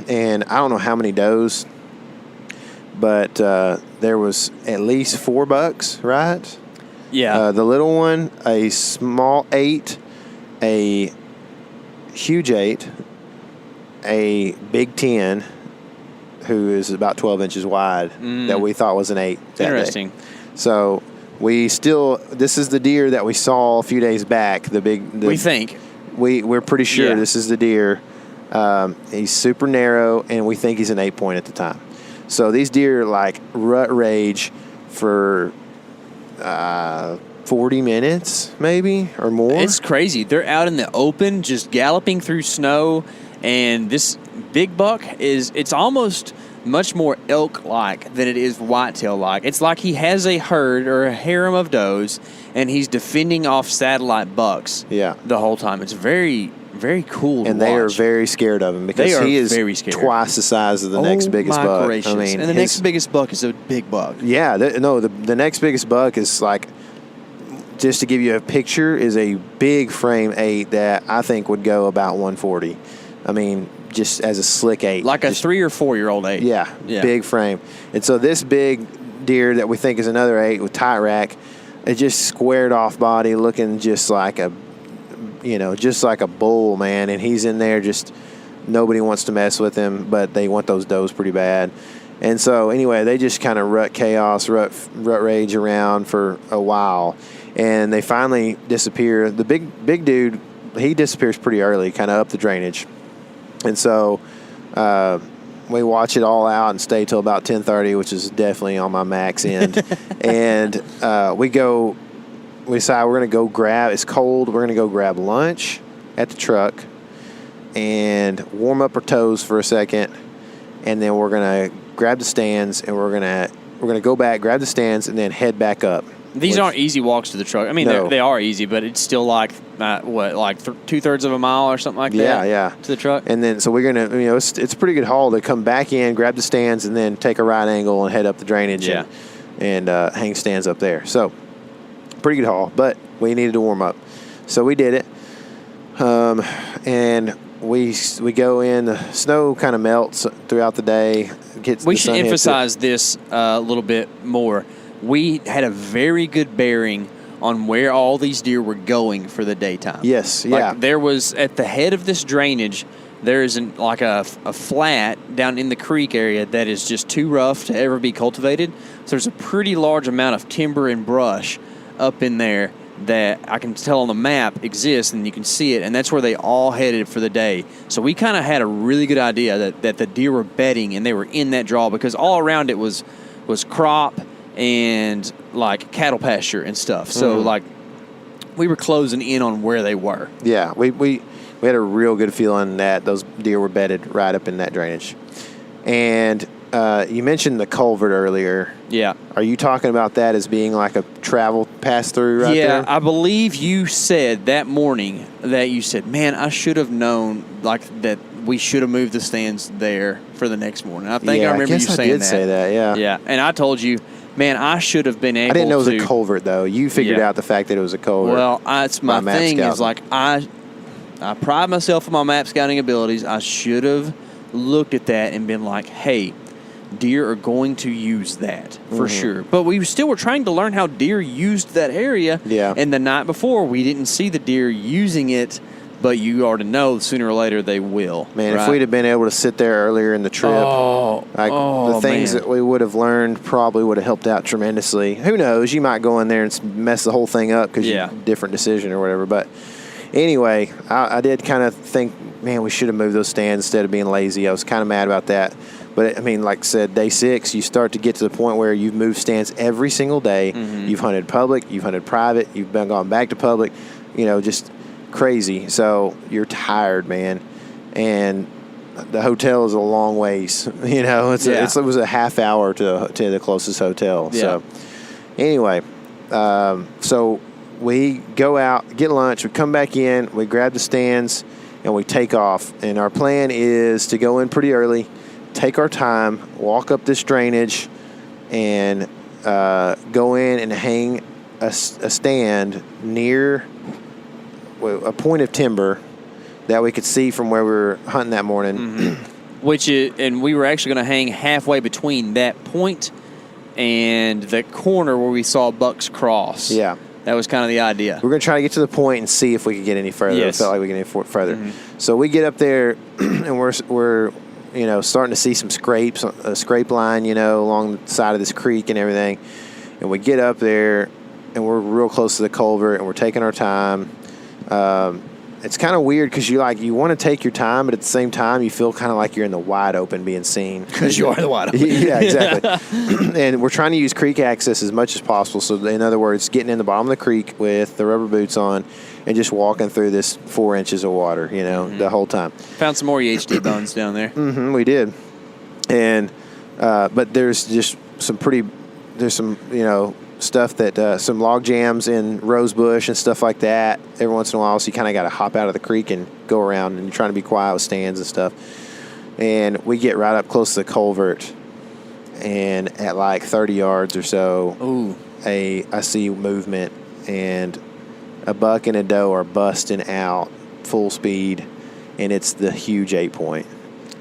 And I don't know how many does, but there was at least 4 bucks, right? Yeah. The little one, a small 8, a huge 8, a big 10, who is about 12 inches wide, that we thought was an 8 that Interesting. day. So this is the deer that we saw a few days back. We think we're pretty sure Yeah. this is the deer. He's super narrow, and we think he's an 8-point at the time. So these deer like rut rage for 40 minutes maybe or more. It's crazy. They're out in the open, just galloping through snow, and this big buck it's almost much more elk-like than it is whitetail-like. It's like he has a herd or a harem of does, and he's defending off satellite bucks Yeah. the whole time. It's very, very cool to And they are watch. very scared of him because They are he is very scared. twice the size of the next biggest my buck. gracious. I mean, and the next biggest buck is a big buck. Yeah, the next biggest buck is like, just to give you a picture, is a big frame 8 that I think would go about 140. I mean, just as a slick 8. Like a Just- 3 or 4 year old 8. Yeah, big frame. And so this big deer that we think is another 8 with tight rack, it just squared off body, looking just like a bull, man. And he's in there, just nobody wants to mess with him, but they want those does pretty bad. And so anyway, they just kind of rut rage around for a while, and they finally disappear. The big dude, he disappears pretty early, kind of up the drainage. And so we watch it all out and stay till about 10:30, which is definitely on my max end. And we decide we're going to go grab, it's cold, we're going to go grab lunch at the truck and warm up our toes for a second. And then we're going to grab the stands, and we're going to go back, grab the stands, and then head back up. These aren't easy walks to the truck. I mean, No. they are easy, but it's still like, 2/3 of a mile or something like that? Yeah. To the truck? And then, so we're going to, it's a pretty good haul to come back in, grab the stands, and then take a right angle and head up the drainage and hang stands up there. So, pretty good haul, but we needed to warm up. So we did it. And we go in, the snow kind of melts throughout the day. We should emphasize this a little bit more. We had a very good bearing on where all these deer were going for the daytime. Yes, Like, yeah. there was, at the head of this drainage, there is a flat down in the creek area that is just too rough to ever be cultivated. So there's a pretty large amount of timber and brush up in there that I can tell on the map exists, and you can see it, and that's where they all headed for the day. So we kind of had a really good idea that the deer were bedding, and they were in that draw, because all around it was crop and like cattle pasture and stuff. So like we were closing in on where they were. Yeah, we had a real good feeling that those deer were bedded right up in that drainage. And you mentioned the culvert earlier. Yeah. Are you talking about that as being like a travel pass-through right Yeah, there? I believe you said that morning that you said, man, I should have known like that we should have moved the stands there for the next morning. I think I remember you saying that. I did say that, yeah. Yeah, and I told you, man, I should have been able to. I didn't know it was a culvert, though. You figured out the fact that it was a culvert. Well, it's my map thing scouting. is like I pride myself on my map scouting abilities. I should have looked at that and been like, hey, deer are going to use that for sure. But we still were trying to learn how deer used that area. Yeah. And the night before, we didn't see the deer using it, but you already know sooner or later they will. Man, right? if we'd have been able to sit there earlier in the trip, the things man. that we would have learned probably would have helped out tremendously. Who knows? You might go in there and mess the whole thing up because you different decision or whatever. But anyway, I did kind of think, man, we should have moved those stands instead of being lazy. I was kind of mad about that. But, I mean, like I said, day 6, you start to get to the point where you've moved stands every single day. You've hunted public. You've hunted private. You've gone back to public. Just crazy. So you're tired, man. And the hotel is a long ways. It was a half hour to the closest hotel. Yeah. So anyway, so we go out, get lunch. We come back in. We grab the stands, and we take off. And our plan is to go in pretty early, take our time, walk up this drainage, and go in and hang a stand near a point of timber that we could see from where we were hunting that morning. And we were actually going to hang halfway between that point and the corner where we saw bucks cross. Yeah. That was kind of the idea. We're going to try to get to the point and see if we could get any further. Yes. It felt like we could get any further. So we get up there, and we're starting to see some scrapes, a scrape line, along the side of this creek and everything. And we get up there, and we're real close to the culvert, and we're taking our time. it's kind of weird because you want to take your time, but at the same time you feel kind of like you're in the wide open being seen. Because you are the wide open. Yeah, exactly. And we're trying to use creek access as much as possible. So in other words, getting in the bottom of the creek with the rubber boots on and just walking through this 4 inches of water, the whole time. Found some more EHD bones down there. Mm-hmm, we did. And but there's just some stuff that some log jams in rosebush and stuff like that every once in a while. So you kind of got to hop out of the creek and go around, and you're trying to be quiet with stands and stuff. And we get right up close to the culvert, and at like 30 yards or so, I see movement, and a buck and a doe are busting out full speed, and it's the huge 8-point.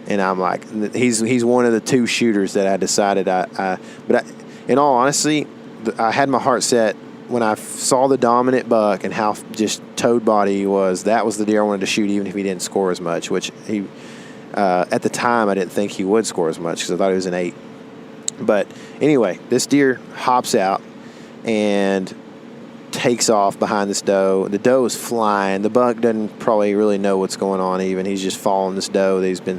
And I'm like, he's one of the 2 shooters that I decided in all honesty, I had my heart set when I saw the dominant buck and how just toed body he was. That was the deer I wanted to shoot, even if he didn't score as much, which he, at the time, I didn't think he would score as much because I thought he was an 8. But anyway, this deer hops out and takes off behind this doe. The doe is flying. The buck doesn't probably really know what's going on even. He's just following this doe that he's been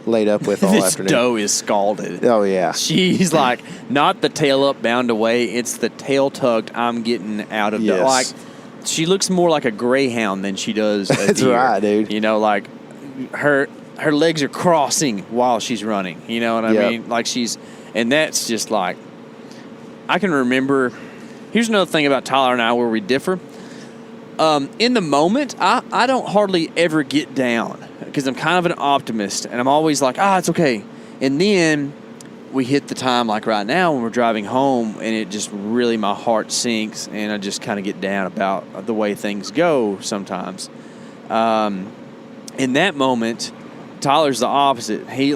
laid up with all this afternoon. This doe is scalded. Oh, yeah. She's like, not the tail up, bound away. It's the tail tucked, I'm getting out of the... Like, she looks more like a greyhound than she does a That's deer. right, dude. Like, her legs are crossing while she's running. You know what I mean? Like, she's... And that's just like... I can remember... Here's another thing about Tyler and I where we differ. In the moment, I don't hardly ever get down because I'm kind of an optimist, and I'm always like, it's okay. And then we hit the time like right now when we're driving home, and it just really, my heart sinks, and I just kind of get down about the way things go sometimes. In that moment, Tyler's the opposite. He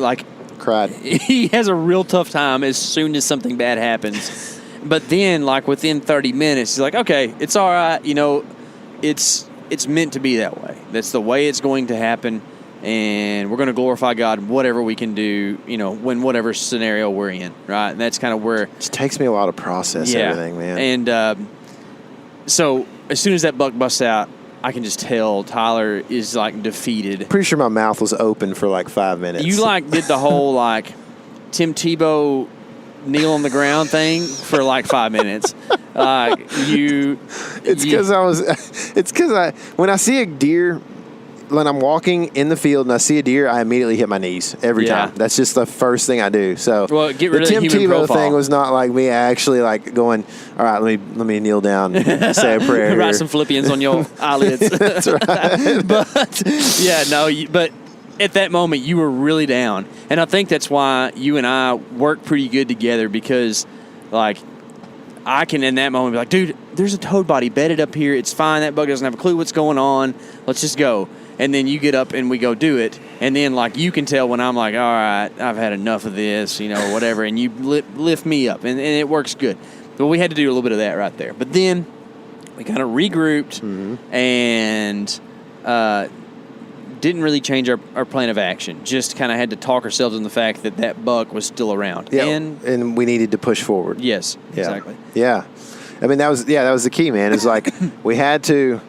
cried. He has a real tough time as soon as something bad happens. But then, like, within 30 minutes, he's like, okay, it's all right. It's meant to be that way. That's the way it's going to happen, and we're going to glorify God in whatever we can do, when whatever scenario we're in, right? And that's kind of where... It just takes me a while to process everything, man. And so as soon as that buck busts out, I can just tell Tyler is, like, defeated. Pretty sure my mouth was open for, like, 5 minutes. You, like, did the whole, like, Tim Tebow... kneel on the ground thing for like 5 minutes. It's because when I see a deer, when I'm walking in the field and I see a deer, I immediately hit my knees every time. That's just the first thing I do. So get rid the of Tim the human Tebow profile. thing was not like me actually like going, all right, let me kneel down and say a prayer. Write some Philippians on your eyelids. That's right. But at that moment, you were really down. And I think that's why you and I work pretty good together because, like, I can in that moment be like, dude, there's a toad body bedded up here. It's fine. That bug doesn't have a clue what's going on. Let's just go. And then you get up and we go do it. And then, like, you can tell when I'm like, all right, I've had enough of this, whatever. And you lift me up. And it works good. But we had to do a little bit of that right there. But then we kind of regrouped and didn't really change our plan of action. Just kind of had to talk ourselves in the fact that buck was still around. Yeah, and we needed to push forward. Yes, exactly. Yeah. I mean, that was the key, man. It's like we had to...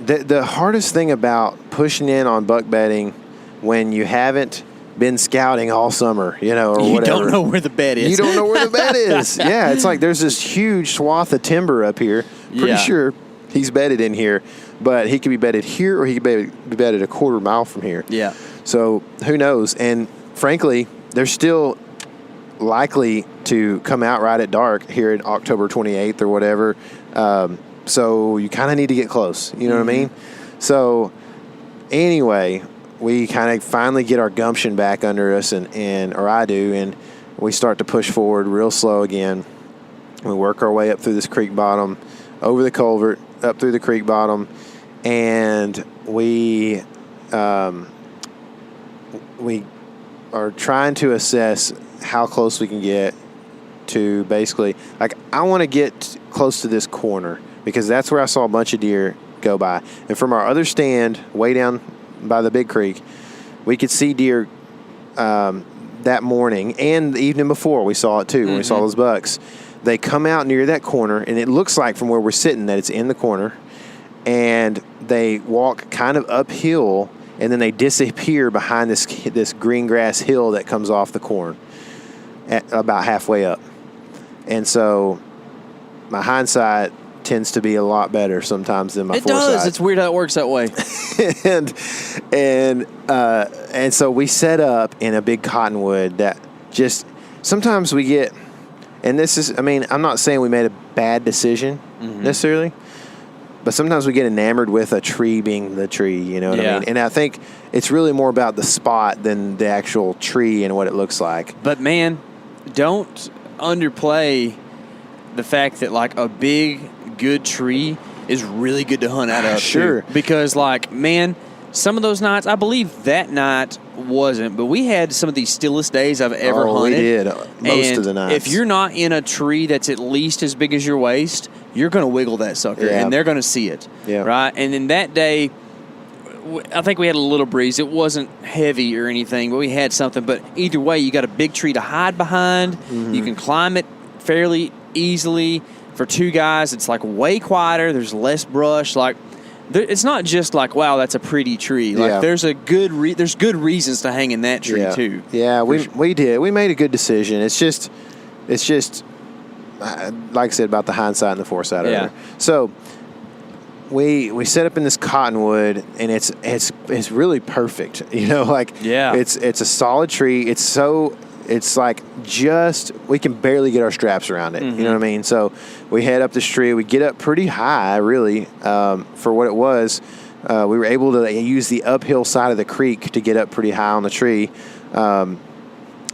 The hardest thing about pushing in on buck bedding when you haven't been scouting all summer, or whatever. You don't know where the bed is. You don't know where the bed is. Yeah, it's like there's this huge swath of timber up here. Pretty sure he's bedded in here, but he could be bedded here or he could be bedded a quarter mile from here. Yeah. So who knows? And frankly, they're still likely to come out right at dark here in October 28th or whatever. So you kind of need to get close. You know what I mean? So anyway, we kind of finally get our gumption back under us, or I do, and we start to push forward real slow again. We work our way up through this creek bottom, over the culvert, up through the creek bottom, and we are trying to assess how close we can get to basically, like, I want to get close to this corner because that's where I saw a bunch of deer go by. And from our other stand, way down by the big creek, we could see deer that morning and the evening before. We saw it too when we saw those bucks. They come out near that corner, and it looks like from where we're sitting that it's in the corner. and they walk kind of uphill, and then they disappear behind this green grass hill that comes off the corn at about halfway up. And so my hindsight tends to be a lot better sometimes than my foresight. It does. It's weird how it works that way. and so we set up in a big cottonwood that just sometimes we get, and this is, I mean, I'm not saying we made a bad decision necessarily, but sometimes we get enamored with a tree being the tree, you know what I mean? And I think it's really more about the spot than the actual tree and what it looks like. But man, don't underplay the fact that like a big, good tree is really good to hunt out of. Sure. Too. Because like, man, some of those nights, I believe that night wasn't, but we had some of the stillest days I've ever hunted. We did most of the nights. If you're not in a tree that's at least as big as your waist, you're going to wiggle that sucker, and they're going to see it, right? And then that day, I think we had a little breeze. It wasn't heavy or anything, but we had something. But either way, you got a big tree to hide behind. You can climb it fairly easily. For two guys, it's like way quieter. There's less brush. Like, it's not just like, wow, that's a pretty tree. Like, there's good reasons to hang in that tree too. Yeah, we did. We made a good decision. It's just like I said about the hindsight and the foresight. Yeah. So we set up in this cottonwood, and it's really perfect. You know, like it's a solid tree. It's like just we can barely get our straps around it. You know what I mean? So we head up this tree. We get up pretty high, really, for what it was. We were able to use the uphill side of the creek to get up pretty high on the tree.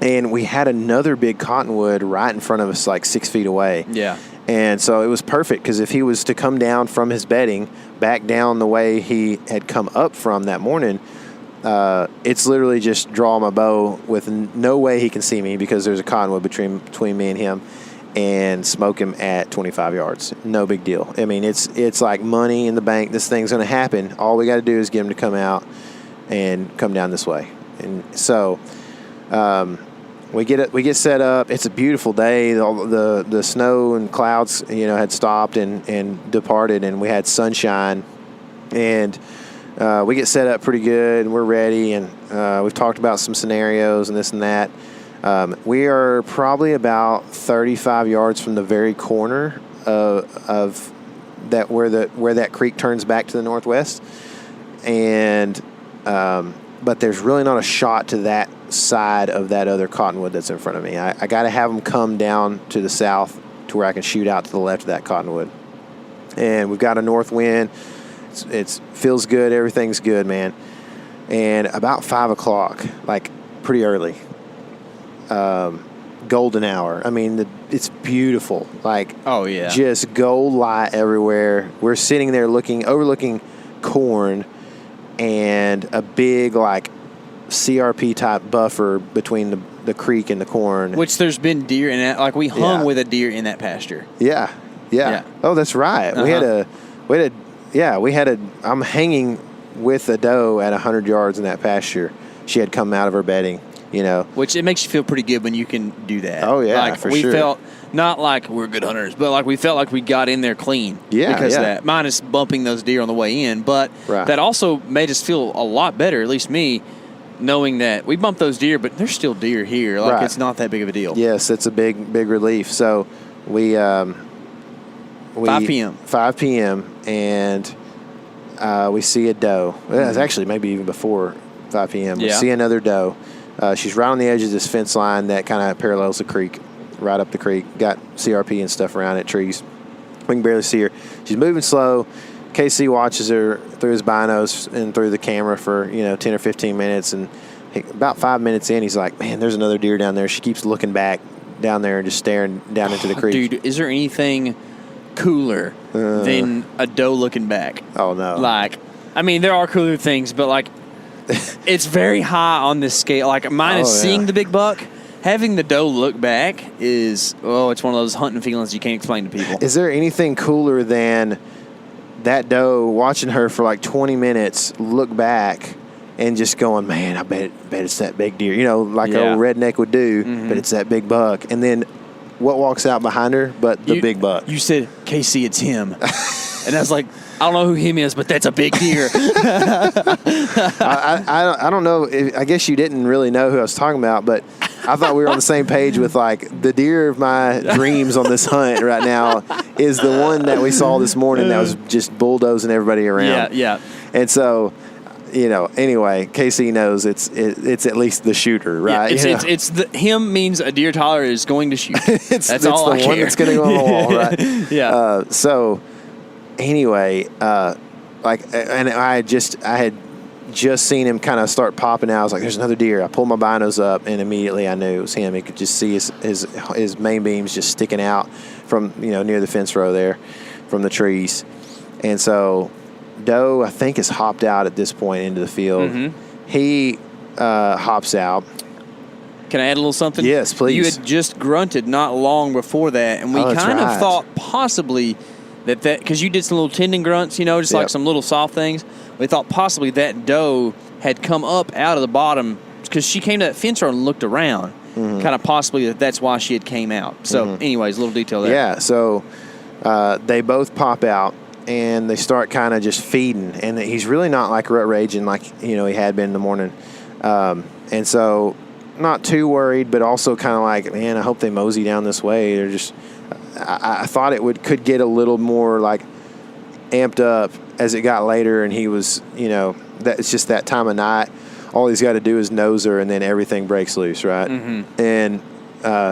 And we had another big cottonwood right in front of us, like 6 feet away. Yeah. And so it was perfect because if he was to come down from his bedding back down the way he had come up from that morning, it's literally just draw my bow with no way he can see me because there's a cottonwood between me and him, and smoke him at 25 yards. No big deal. I mean, it's like money in the bank. This thing's going to happen. All we got to do is get him to come out and come down this way. And so we get set up. It's a beautiful day. The snow and clouds, had stopped and departed, and we had sunshine. And we get set up pretty good, and we're ready, and we've talked about some scenarios and this and that. We are probably about 35 yards from the very corner of that where that creek turns back to the northwest, and but there's really not a shot to that side of that other cottonwood that's in front of me. I got to have them come down to the south to where I can shoot out to the left of that cottonwood, and we've got a north wind. It feels good. Everything's good, man. And about 5 o'clock, like pretty early, golden hour. I mean, it's beautiful. Like, oh yeah, just gold light everywhere. We're sitting there overlooking corn and a big like CRP type buffer between the creek and the corn. Which there's been deer in that. Like we hung with a deer in that pasture. Yeah. Oh, that's right. I'm hanging with a doe at 100 yards in that pasture. She had come out of her bedding, Which it makes you feel pretty good when you can do that. Oh, yeah, like, for we sure. felt not like we're good hunters, but like we felt like we got in there clean. Yeah, because of that. Minus bumping those deer on the way in. But that also made us feel a lot better, at least me, knowing that we bumped those deer, but there's still deer here. Like it's not that big of a deal. Yes, it's a big relief. So we 5 p.m. 5 p.m. and we see a doe. Well, it's actually maybe even before 5 p.m. We see another doe. She's right on the edge of this fence line that kind of parallels the creek, right up the creek. Got CRP and stuff around it, trees. We can barely see her. She's moving slow. KC watches her through his binos and through the camera for 10 or 15 minutes, and about 5 minutes in, he's like, "Man, there's another deer down there." She keeps looking back down there and just staring down into the creek. Dude, is there anything cooler than a doe looking back? Oh no! Like, I mean, there are cooler things, but like, it's very high on this scale. Like, mine is seeing the big buck. Having the doe look back is it's one of those hunting feelings you can't explain to people. Is there anything cooler than that doe watching her for like 20 minutes, look back, and just going, "Man, I bet it's that big deer," like an old redneck would do, but it's that big buck. And then what walks out behind her but the big buck? You said, "KC, it's him." And I was like, I don't know who him is, but that's a big deer. I don't know. I guess you didn't really know who I was talking about, but I thought we were on the same page with, like, the deer of my dreams on this hunt right now is the one that we saw this morning that was just bulldozing everybody around. Yeah. And so, anyway, KC knows it's at least the shooter, right? Yeah, it's him means a deer Tyler is going to shoot. That's all I care. It's the one that's going to go on the wall, right? Yeah. So, anyway, and I had just seen him kind of start popping out. I was like, "There's another deer." I pulled my binos up, and immediately I knew it was him. You could just see his main beams just sticking out from near the fence row there, from the trees, and so. Doe, I think, has hopped out at this point into the field. Mm-hmm. He hops out. Can I add a little something? Yes, please. You had just grunted not long before that, and we kind of thought possibly that because you did some little tendon grunts, just like some little soft things. We thought possibly that doe had come up out of the bottom because she came to that fence row and looked around. Mm-hmm. Kind of possibly that's why she had came out. So, anyways, a little detail there. Yeah, so they both pop out. And they start kind of just feeding. And he's really not like rut raging like, he had been in the morning. And so not too worried, but also kind of like, man, I hope they mosey down this way. They're just I thought it could get a little more like amped up as it got later. And he was, that it's just that time of night. All he's got to do is nose her and then everything breaks loose, right? Mm-hmm. And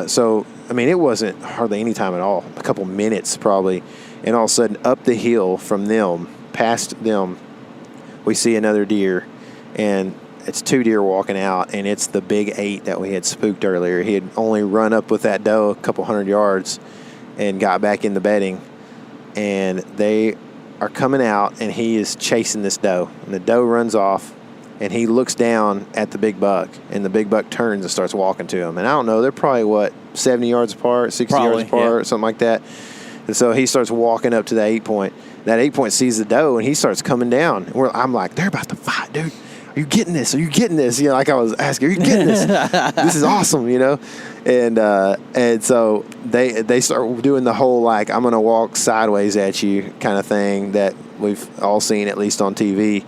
so, I mean, it wasn't hardly any time at all. A couple minutes probably. And all of a sudden, up the hill from them, past them, we see another deer. And it's two deer walking out, and it's the big 8 that we had spooked earlier. He had only run up with that doe a couple hundred yards and got back in the bedding. And they are coming out, and he is chasing this doe. And the doe runs off, and he looks down at the big buck, and the big buck turns and starts walking to him. And I don't know, they're probably, 70 yards apart, 60 yards apart, something like that. And so he starts walking up to the 8-point. That 8-point sees the doe, and he starts coming down. And I'm like, they're about to fight, dude. Are you getting this? Are you getting this? Like I was asking, are you getting this? This is awesome, And so they start doing the whole, like, I'm going to walk sideways at you kind of thing that we've all seen, at least on TV.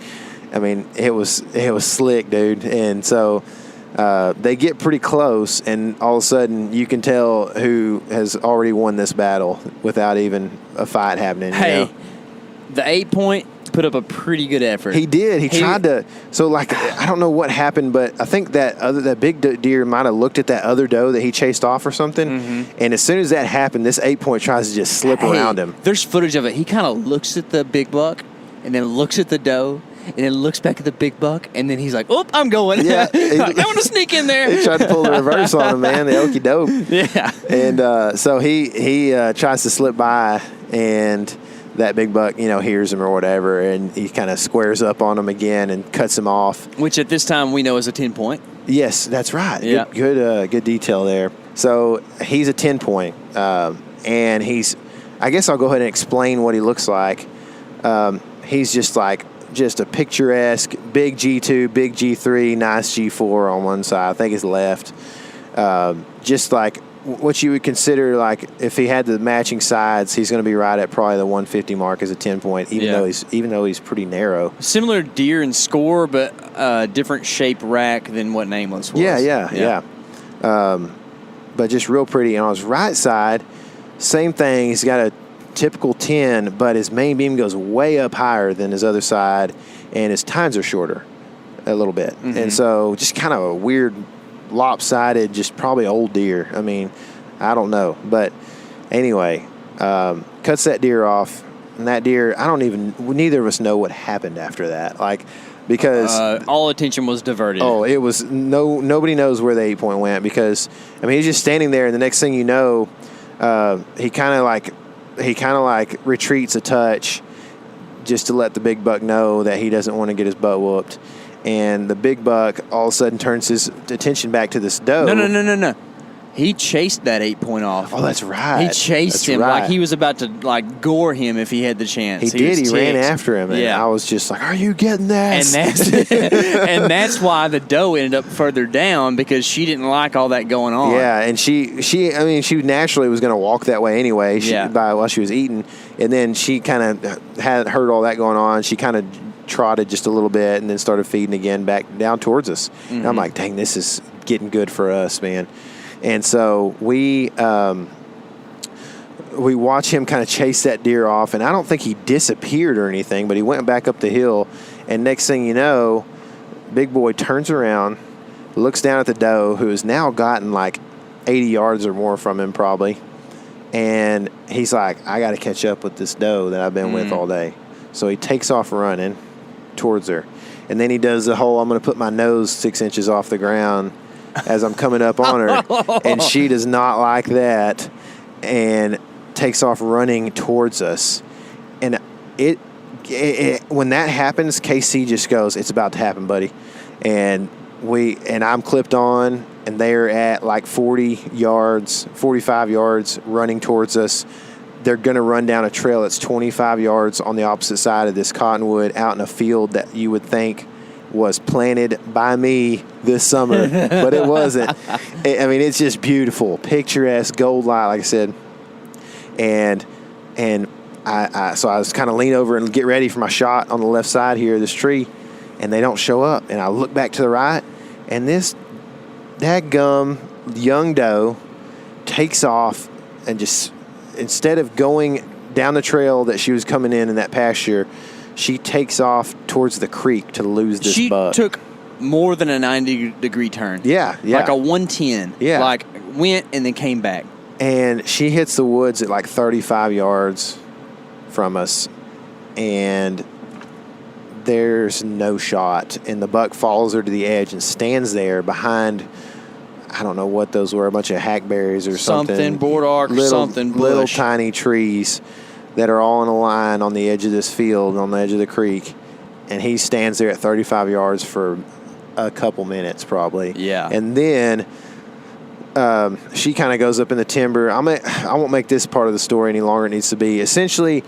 I mean, it was slick, dude. And so they get pretty close, and all of a sudden you can tell who has already won this battle without even a fight happening. Hey, the 8-point put up a pretty good effort. He did. He tried to. So, like, I don't know what happened, but I think that big deer might have looked at that other doe that he chased off or something. Mm-hmm. And as soon as that happened, this 8-point tries to just slip around him. There's footage of it. He kind of looks at the big buck and then looks at the doe. And then looks back at the big buck, and then he's like, "Oh, I'm going." Yeah, I want to sneak in there. He tried to pull the reverse on him, man. The okie doke. Yeah. And so he tries to slip by, and that big buck, hears him or whatever, and he kind of squares up on him again and cuts him off. Which at this time we know is a 10-point. Yes, that's right. Yeah. Good detail there. So he's a 10-point, and I guess I'll go ahead and explain what he looks like. He's just a picturesque big G2, big G3, nice G4 on one side. I think his left. Just like what you would consider, like, if he had the matching sides, he's going to be right at probably the 150 mark as a 10-point, even though he's pretty narrow. Similar deer in score, but different shape rack than what Nameless was. Yeah. But just real pretty. And on his right side, same thing. He's got a typical 10, but his main beam goes way up higher than his other side, and his tines are shorter a little bit. Mm-hmm. And so just kind of a weird, lopsided, just probably old deer. I mean, I don't know. But anyway, cuts that deer off, and that deer, neither of us know what happened after that. Like, because all attention was diverted. Oh, it was nobody knows where the 8-point went, because, I mean, he's just standing there, and the next thing you know, he kind of like retreats a touch just to let the big buck know that he doesn't want to get his butt whooped. And the big buck all of a sudden turns his attention back to this doe. No. He chased that 8-point off. Oh, that's right. He chased him right. like he was about to like gore him if he had the chance. He did. was He ran ticked. after him, and Yeah. I was just like, "Are you getting this?" And that's and that's why the doe ended up further down, because she didn't like all that going on. Yeah, and she naturally was going to walk that way anyway. While she was eating, and then she kind of had heard all that going on. She kind of trotted just a little bit, and then started feeding again back down towards us. Mm-hmm. And I'm like, "Dang, this is getting good for us, man." And so we watch him kind of chase that deer off, and I don't think he disappeared or anything, but he went back up the hill, and next thing you know, Big Boy turns around, looks down at the doe, who has now gotten like 80 yards or more from him probably, and he's like, "I got to catch up with this doe that I've been with all day." So he takes off running towards her, and then he does the whole, I'm going to put my nose 6 inches off the ground as I'm coming up on her, and she does not like that, and takes off running towards us. And it when that happens, KC just goes, "It's about to happen, buddy." And I'm clipped on, and they're at like 45 yards running towards us. They're going to run down a trail that's 25 yards on the opposite side of this cottonwood, out in a field that you would think was planted by me this summer, but it wasn't. It's just beautiful, picturesque, gold light, like I said. And so I was kind of lean over and get ready for my shot on the left side here of this tree, and they don't show up. And I look back to the right, and this dadgum young doe takes off, and just, instead of going down the trail that she was coming in that pasture, she takes off towards the creek to lose this buck. She took more than a 90-degree turn. Yeah. Like a 110. Yeah. Like went and then came back. And she hits the woods at like 35 yards from us, and there's no shot. And the buck follows her to the edge and stands there behind, I don't know what those were, a bunch of hackberries or something. Something, boardark or something, bush. Little tiny trees that are all in a line on the edge of this field, on the edge of the creek. And he stands there at 35 yards for a couple minutes probably. Yeah. And then she kind of goes up in the timber. I won't make this part of the story any longer than it needs to be. Essentially,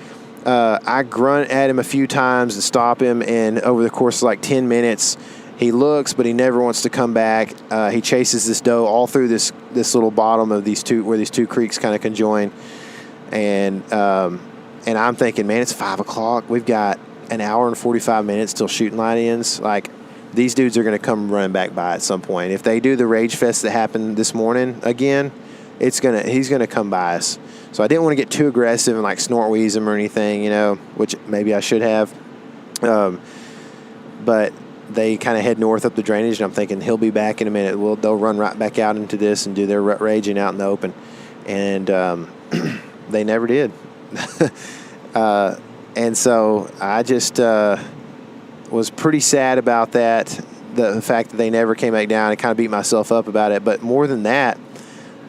I grunt at him a few times to stop him, and over the course of like 10 minutes, he looks, but he never wants to come back. He chases this doe all through this little bottom of these two, where these two creeks kind of conjoin. And I'm thinking, man, it's 5 o'clock. We've got an hour and 45 minutes till shooting light ends. Like, these dudes are going to come running back by at some point. If they do the rage fest that happened this morning again, he's going to come by us. So I didn't want to get too aggressive and like snort wheeze him or anything, which maybe I should have. But they kind of head north up the drainage, and I'm thinking he'll be back in a minute. They'll run right back out into this and do their rut raging out in the open. And they never did. And so I just was pretty sad about that, the fact that they never came back down. I kind of beat myself up about it. But more than that,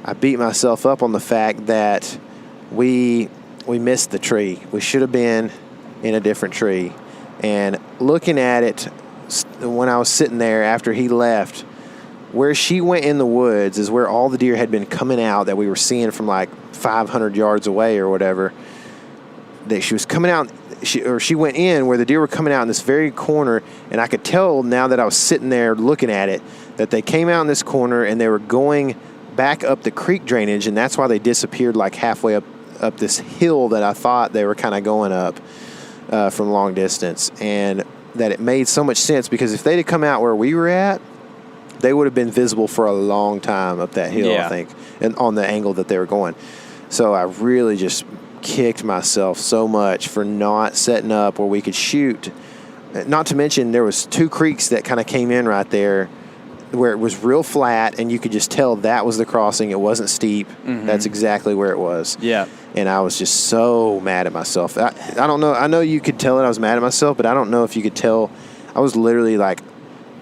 I beat myself up on the fact that we missed the tree. We should have been in a different tree. And looking at it, when I was sitting there after he left, where she went in the woods is where all the deer had been coming out that we were seeing from like 500 yards away or whatever. That she was coming out, she went in where the deer were coming out in this very corner, and I could tell now that I was sitting there looking at it that they came out in this corner and they were going back up the creek drainage, and that's why they disappeared like halfway up this hill that I thought they were kind of going up from long distance. And that it made so much sense, because if they'd have come out where we were at, they would have been visible for a long time up that hill, I think, and on the angle that they were going. So I really just kicked myself so much for not setting up where we could shoot. Not to mention there was two creeks that kind of came in right there where it was real flat, and you could just tell that was the crossing. It wasn't steep. Mm-hmm. That's exactly where it was. Yeah. And I was just so mad at myself. I don't know. I know you could tell that I was mad at myself, but I don't know if you could tell. I was literally like,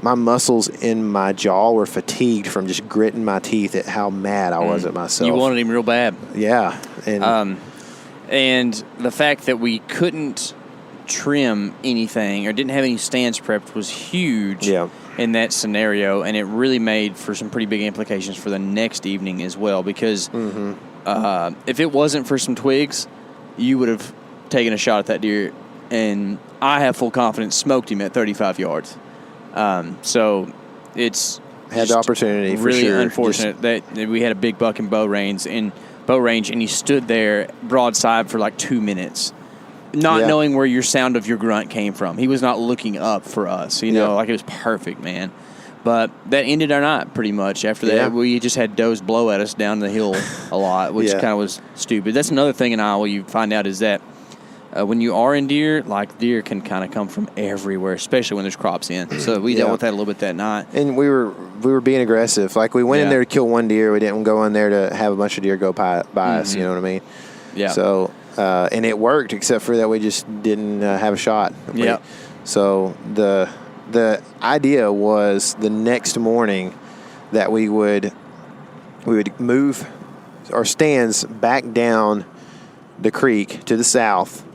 my muscles in my jaw were fatigued from just gritting my teeth at how mad I was at myself. You wanted him real bad. Yeah. And the fact that we couldn't trim anything or didn't have any stands prepped was huge in that scenario, and it really made for some pretty big implications for the next evening as well, because if it wasn't for some twigs, you would have taken a shot at that deer, and I have full confidence smoked him at 35 yards. So it's had the opportunity for really sure. Unfortunate that we had a big buck in bow range, and he stood there broadside for like 2 minutes, not knowing where your sound of your grunt came from. He was not looking up for us, you know, like it was perfect, man. But that ended our night pretty much. After that, we just had does blow at us down the hill a lot, which kind of was stupid. That's another thing in Iowa you find out is that when you are in deer, like deer can kind of come from everywhere, especially when there's crops in. So we dealt with that a little bit that night. And we were being aggressive. Like we went in there to kill one deer. We didn't go in there to have a bunch of deer go by us. You know what I mean? Yeah. So and it worked, except for that we just didn't have a shot. Yeah. So the idea was the next morning that we would move our stands back down the creek to the south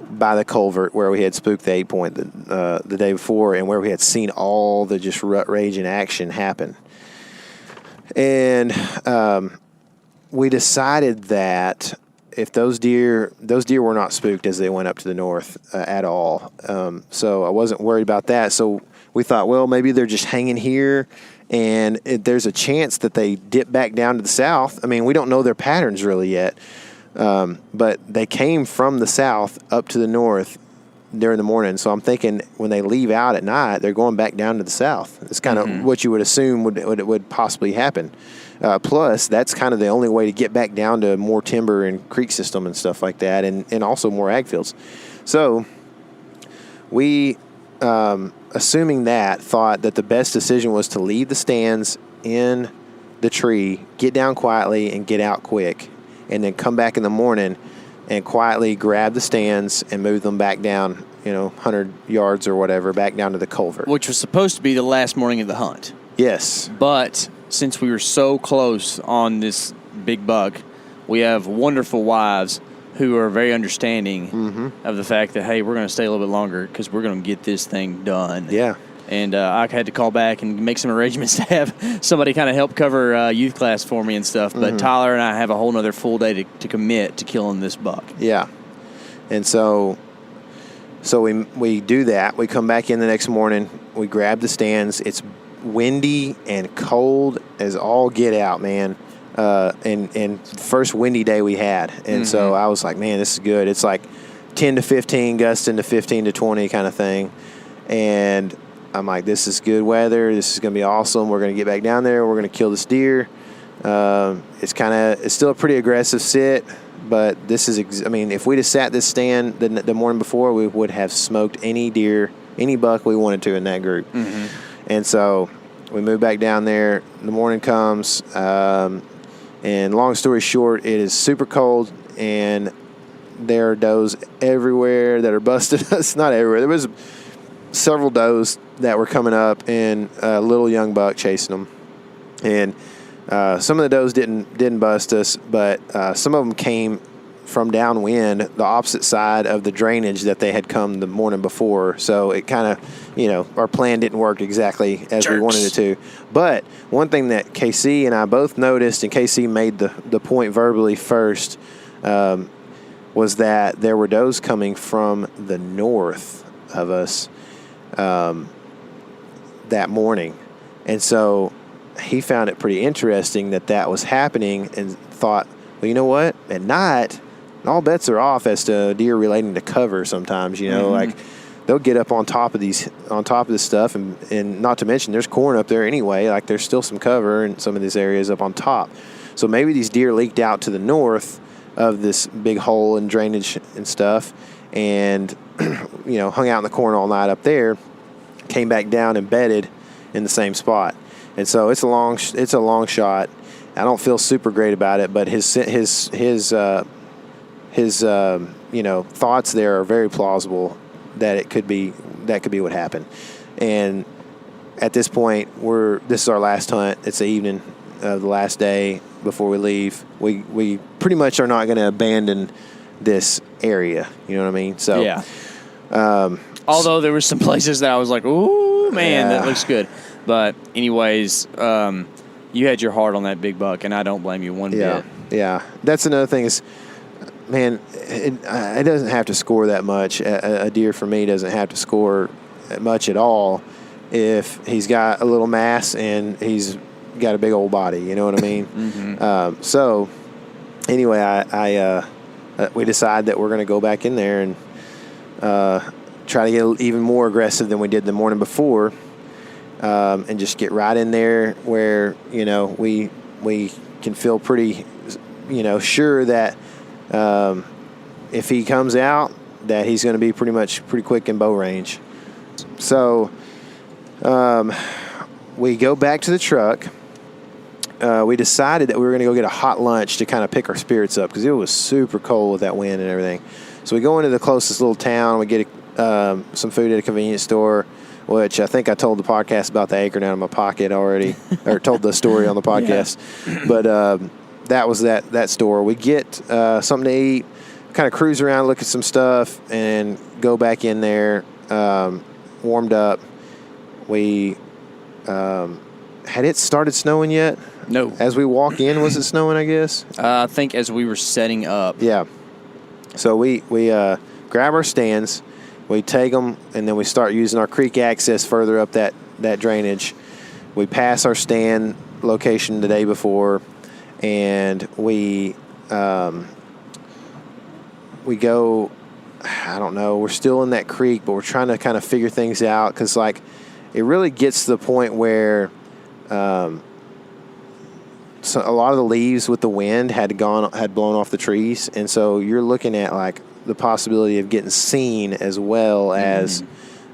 by the culvert where we had spooked the 8-point the day before, and where we had seen all the just rut rage in action happen. And we decided that if those deer were not spooked as they went up to the north at all. So I wasn't worried about that. So we thought, well, maybe they're just hanging here, and there's a chance that they dip back down to the south. I mean, we don't know their patterns really yet. But they came from the south up to the north during the morning. So I'm thinking when they leave out at night, they're going back down to the south. It's kind of what you would assume would possibly happen. Plus, that's kind of the only way to get back down to more timber and creek system and stuff like that, and also more ag fields. So we, assuming that, thought that the best decision was to leave the stands in the tree, get down quietly, and get out quick, and then come back in the morning and quietly grab the stands and move them back down, 100 yards or whatever, back down to the culvert. Which was supposed to be the last morning of the hunt. Yes. But since we were so close on this big buck, we have wonderful wives who are very understanding of the fact that, hey, we're going to stay a little bit longer because we're going to get this thing done. Yeah. And I had to call back and make some arrangements to have somebody kind of help cover youth class for me and stuff. But Tyler and I have a whole nother full day to commit to killing this buck. Yeah. And so we do that. We come back in the next morning. We grab the stands. It's windy and cold as all get out, man. And first windy day we had. And so I was like, man, this is good. It's like 10 to 15, gusting to 15 to 20 kind of thing. And I'm like, this is good weather. This is going to be awesome. We're going to get back down there. We're going to kill this deer. It's still a pretty aggressive sit, but this is, if we'd have sat this stand the morning before, we would have smoked any deer, any buck we wanted to in that group. And so we moved back down there. The morning comes, and long story short, it is super cold, and there are does everywhere that are busting us. Not everywhere. There was several does that were coming up, and a little young buck chasing them. And some of the does didn't bust us, but some of them came from downwind, the opposite side of the drainage that they had come the morning before. So it kind of, our plan didn't work exactly as we wanted it to. But one thing that KC and I both noticed, and KC made the point verbally first, was that there were does coming from the north of us that morning. And so he found it pretty interesting that was happening, and thought, well, you know what? At night, all bets are off as to deer relating to cover sometimes, like they'll get up on top of this stuff, and not to mention there's corn up there anyway, like there's still some cover in some of these areas up on top. So maybe these deer leaked out to the north of this big hole and drainage and stuff, and hung out in the corn all night up there, came back down and bedded in the same spot. And so it's a long shot. I don't feel super great about it, but his thoughts there are very plausible that it could be what happened. And at this point, this is our last hunt. It's the evening of the last day before we leave. We pretty much are not going to abandon this area. You know what I mean? So Although there were some places that I was like, ooh, man, that looks good. But anyways, you had your heart on that big buck, and I don't blame you one bit. Yeah. That's another thing is, man, it doesn't have to score that much. A deer for me doesn't have to score much at all if he's got a little mass and he's got a big old body. You know what I mean? Mm-hmm. So anyway, we decide that we're going to go back in there and try to get even more aggressive than we did the morning before, and just get right in there where, you know, we can feel pretty, you know, sure that if he comes out, that he's going to be pretty quick in bow range. So we go back to the truck. We decided that we were going to go get a hot lunch to kind of pick our spirits up because it was super cold with that wind and everything. So we go into the closest little town. We get some food at a convenience store, which I think I told the podcast about the acorn out of my pocket already, or told the story on the podcast. Yeah. But that was that store. We get something to eat, kind of cruise around, look at some stuff, and go back in there, warmed up. We had it started snowing yet? No. As we walk in, was it snowing, I guess? I think as we were setting up. Yeah. So we grab our stands, we take them, and then we start using our creek access further up that drainage. We pass our stand location the day before, and we go, I don't know, we're still in that creek, but we're trying to kind of figure things out because, like, it really gets to the point where so a lot of the leaves with the wind had blown off the trees, and so you're looking at like the possibility of getting seen as well as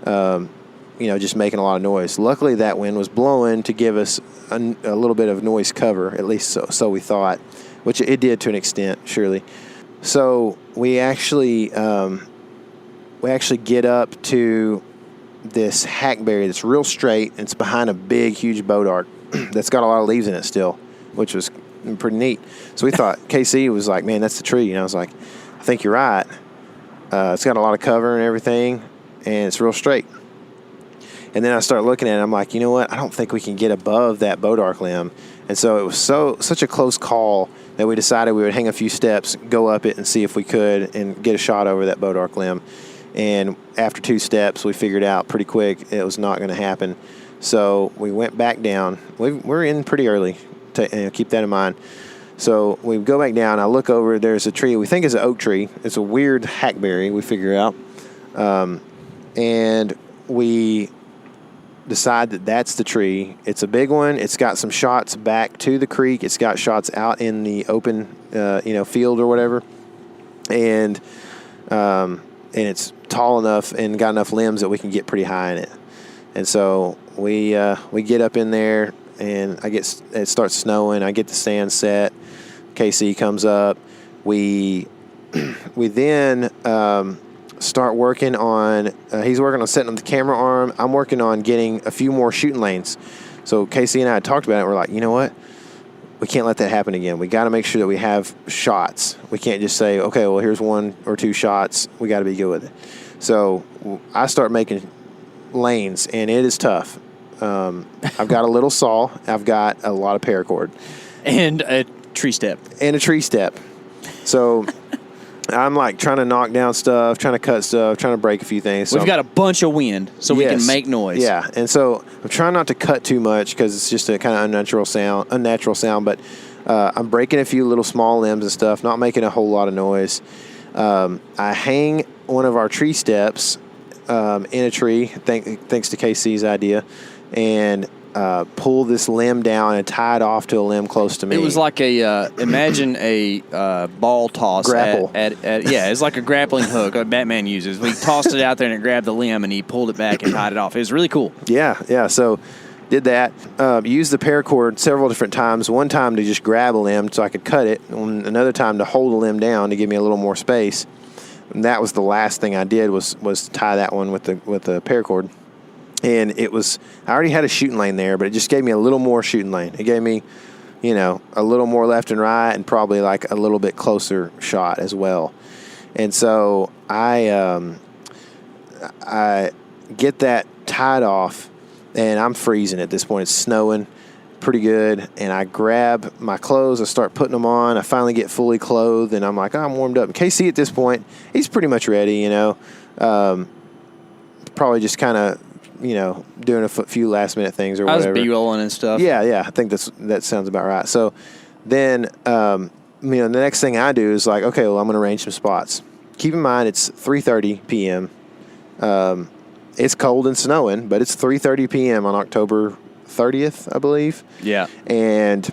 you know, just making a lot of noise. Luckily, that wind was blowing to give us a little bit of noise cover, at least so we thought, which it did to an extent, surely. So we actually get up to this hackberry that's real straight, and it's behind a big, huge bodark that's got a lot of leaves in it still, which was pretty neat. So we thought, KC was like, man, that's the tree. And I was like, I think you're right. It's got a lot of cover and everything, and it's real straight. And then I start looking at it, I'm like, you know what? I don't think we can get above that bodark limb. And so it was such a close call that we decided we would hang a few steps, go up it, and see if we could, and get a shot over that bodark limb. And after 2 steps, we figured out pretty quick it was not going to happen. So we went back down. We're in pretty early. Keep that in mind. So we go back down. I look over. There's a tree we think is an oak tree. It's a weird hackberry, we figure out. And we decide that that's the tree. It's a big one. It's got some shots back to the creek. It's got shots out in the open field or whatever. And it's tall enough and got enough limbs that we can get pretty high in it. And so we get up in there, and it starts snowing. I get the stand set. KC comes up. We then start working on. He's working on setting up the camera arm. I'm working on getting a few more shooting lanes. So KC and I had talked about it. We're like, you know what? We can't let that happen again. We got to make sure that we have shots. We can't just say, okay, well, here's 1 or 2 shots. We got to be good with it. So I start making lanes, and it is tough. I've got a little saw. I've got a lot of paracord. And a tree step. So I'm like trying to knock down stuff, trying to cut stuff, trying to break a few things. So we've got a bunch of wind, so we can make noise. Yeah, and so I'm trying not to cut too much because it's just a kind of unnatural sound. But I'm breaking a few little small limbs and stuff, not making a whole lot of noise. I hang one of our tree steps in a tree, thanks to KC's idea, and pull this limb down and tie it off to a limb close to me. It was like imagine a ball toss. Grapple. It's like a grappling hook that Batman uses. We tossed it out there and it grabbed the limb, and he pulled it back and tied it off. It was really cool. Yeah. So did that. Used the paracord several different times. One time to just grab a limb so I could cut it. And another time to hold the limb down to give me a little more space. And that was the last thing I did was tie that one with the paracord. And I already had a shooting lane there, but it just gave me a little more shooting lane. It gave me, a little more left and right, and probably like a little bit closer shot as well. And so I I get that tied off, and I'm freezing at this point. It's snowing pretty good, and I grab my clothes. I start putting them on. I finally get fully clothed, and I'm like, I'm warmed up. And KC at this point, he's pretty much ready, you know. Probably just kind of, you know, doing a few last-minute things or whatever. I was B-rolling and stuff. Yeah. I think that sounds about right. So then, you know, the next thing I do is like, okay, well, I'm going to range some spots. Keep in mind, it's 3:30 p.m. It's cold and snowing, but it's 3:30 p.m. on October 30th, I believe. Yeah. And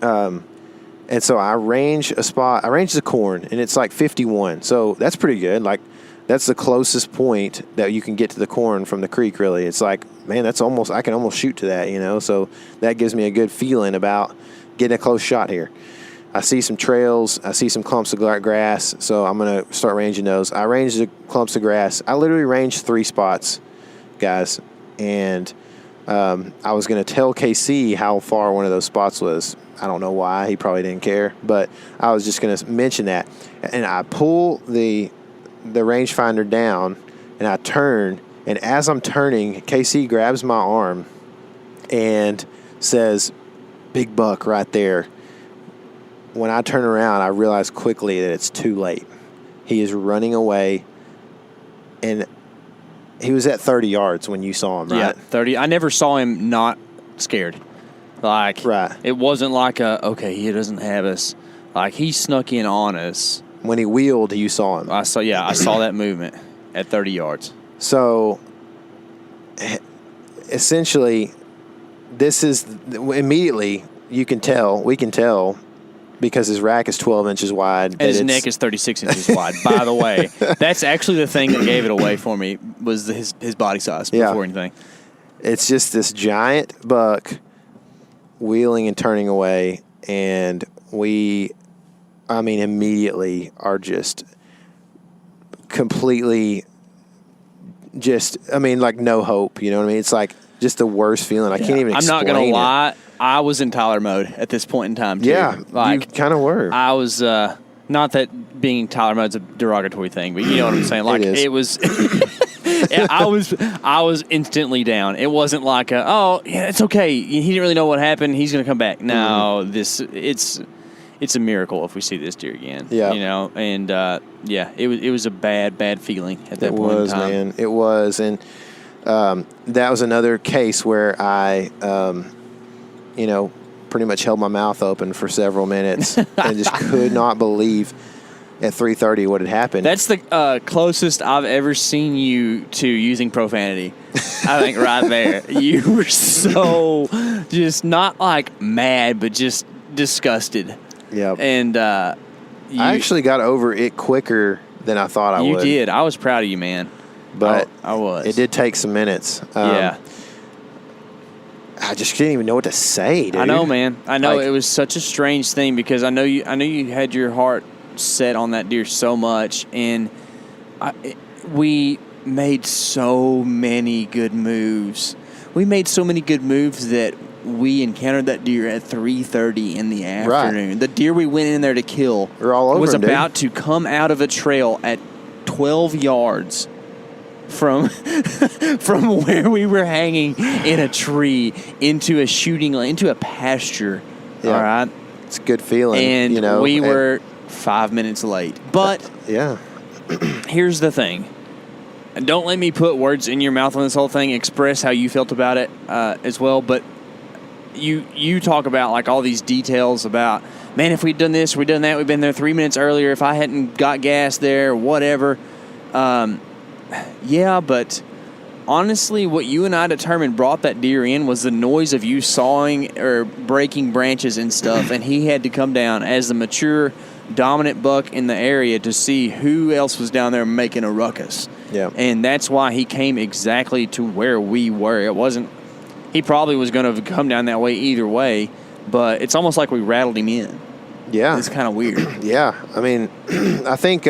so I range a spot. I range the corn, and it's like 51. So that's pretty good. Like, that's the closest point that you can get to the corn from the creek, really. It's like, man, I can almost shoot to that, you know? So that gives me a good feeling about getting a close shot here. I see some trails. I see some clumps of grass, so I'm going to start ranging those. I range the clumps of grass. I literally ranged 3 spots, guys, and I was going to tell KC how far one of those spots was. I don't know why. He probably didn't care, but I was just going to mention that. And I pull the rangefinder down, and I turn, and as I'm turning, KC grabs my arm and says, "Big buck right there." When I turn around, I realize quickly that it's too late. He is running away, and he was at 30 yards when you saw him, right? Yeah, 30. I never saw him not scared. Like, right. It wasn't like okay, he doesn't have us. Like, he snuck in on us. When he wheeled, you saw him. I saw that movement at 30 yards. So, essentially, this is immediately we can tell, because his rack is 12 inches wide. And his neck is 36 inches wide, by the way. That's actually the thing that gave it away for me, was his body size before anything. It's just this giant buck wheeling and turning away, and immediately are just completely like no hope, you know what I mean? It's like just the worst feeling. I can't even explain I'm not going to lie. it. I was in Tyler mode at this point in time, too. Yeah, like, you kind of were. I was, not that being Tyler mode's a derogatory thing, but you know what I'm saying? Like, it was, I was instantly down. It wasn't like, it's okay. He didn't really know what happened. He's going to come back. No, it's a miracle if we see this deer again. Yeah. You know, and, it was a bad feeling at that point in time. Man. It was, and that was another case where I, pretty much held my mouth open for several minutes and just could not believe at 3:30 what had happened. That's the closest I've ever seen you to using profanity. I think right there. You were so just not like mad, but just disgusted. Yeah. And I actually got over it quicker than I thought I would. You did. I was proud of you, man. But I was. It did take some minutes. Yeah. I just didn't even know what to say, dude. I know, man. I know. Like, it was such a strange thing because I know you had your heart set on that deer so much, and we made so many good moves. We made so many good moves that we encountered that deer at 3:30 in the afternoon. Right. The deer we went in there to kill was about to come out of a trail at 12 yards from where we were hanging in a tree into a shooting lane, into a pasture. Yeah. All right, it's a good feeling. And we were 5 minutes late. But yeah, here's the thing. And don't let me put words in your mouth on this whole thing. Express how you felt about it as well. But you talk about like all these details about, man, if we'd done this, we'd done that, we'd been there 3 minutes earlier, if I hadn't got gas there, whatever. Yeah, but honestly, what you and I determined brought that deer in was the noise of you sawing or breaking branches and stuff, and he had to come down as the mature, dominant buck in the area to see who else was down there making a ruckus. Yeah. And that's why he came exactly to where we were. It wasn't – he probably was going to come down that way either way, but it's almost like we rattled him in. Yeah. It's kind of weird. Yeah. I mean, I think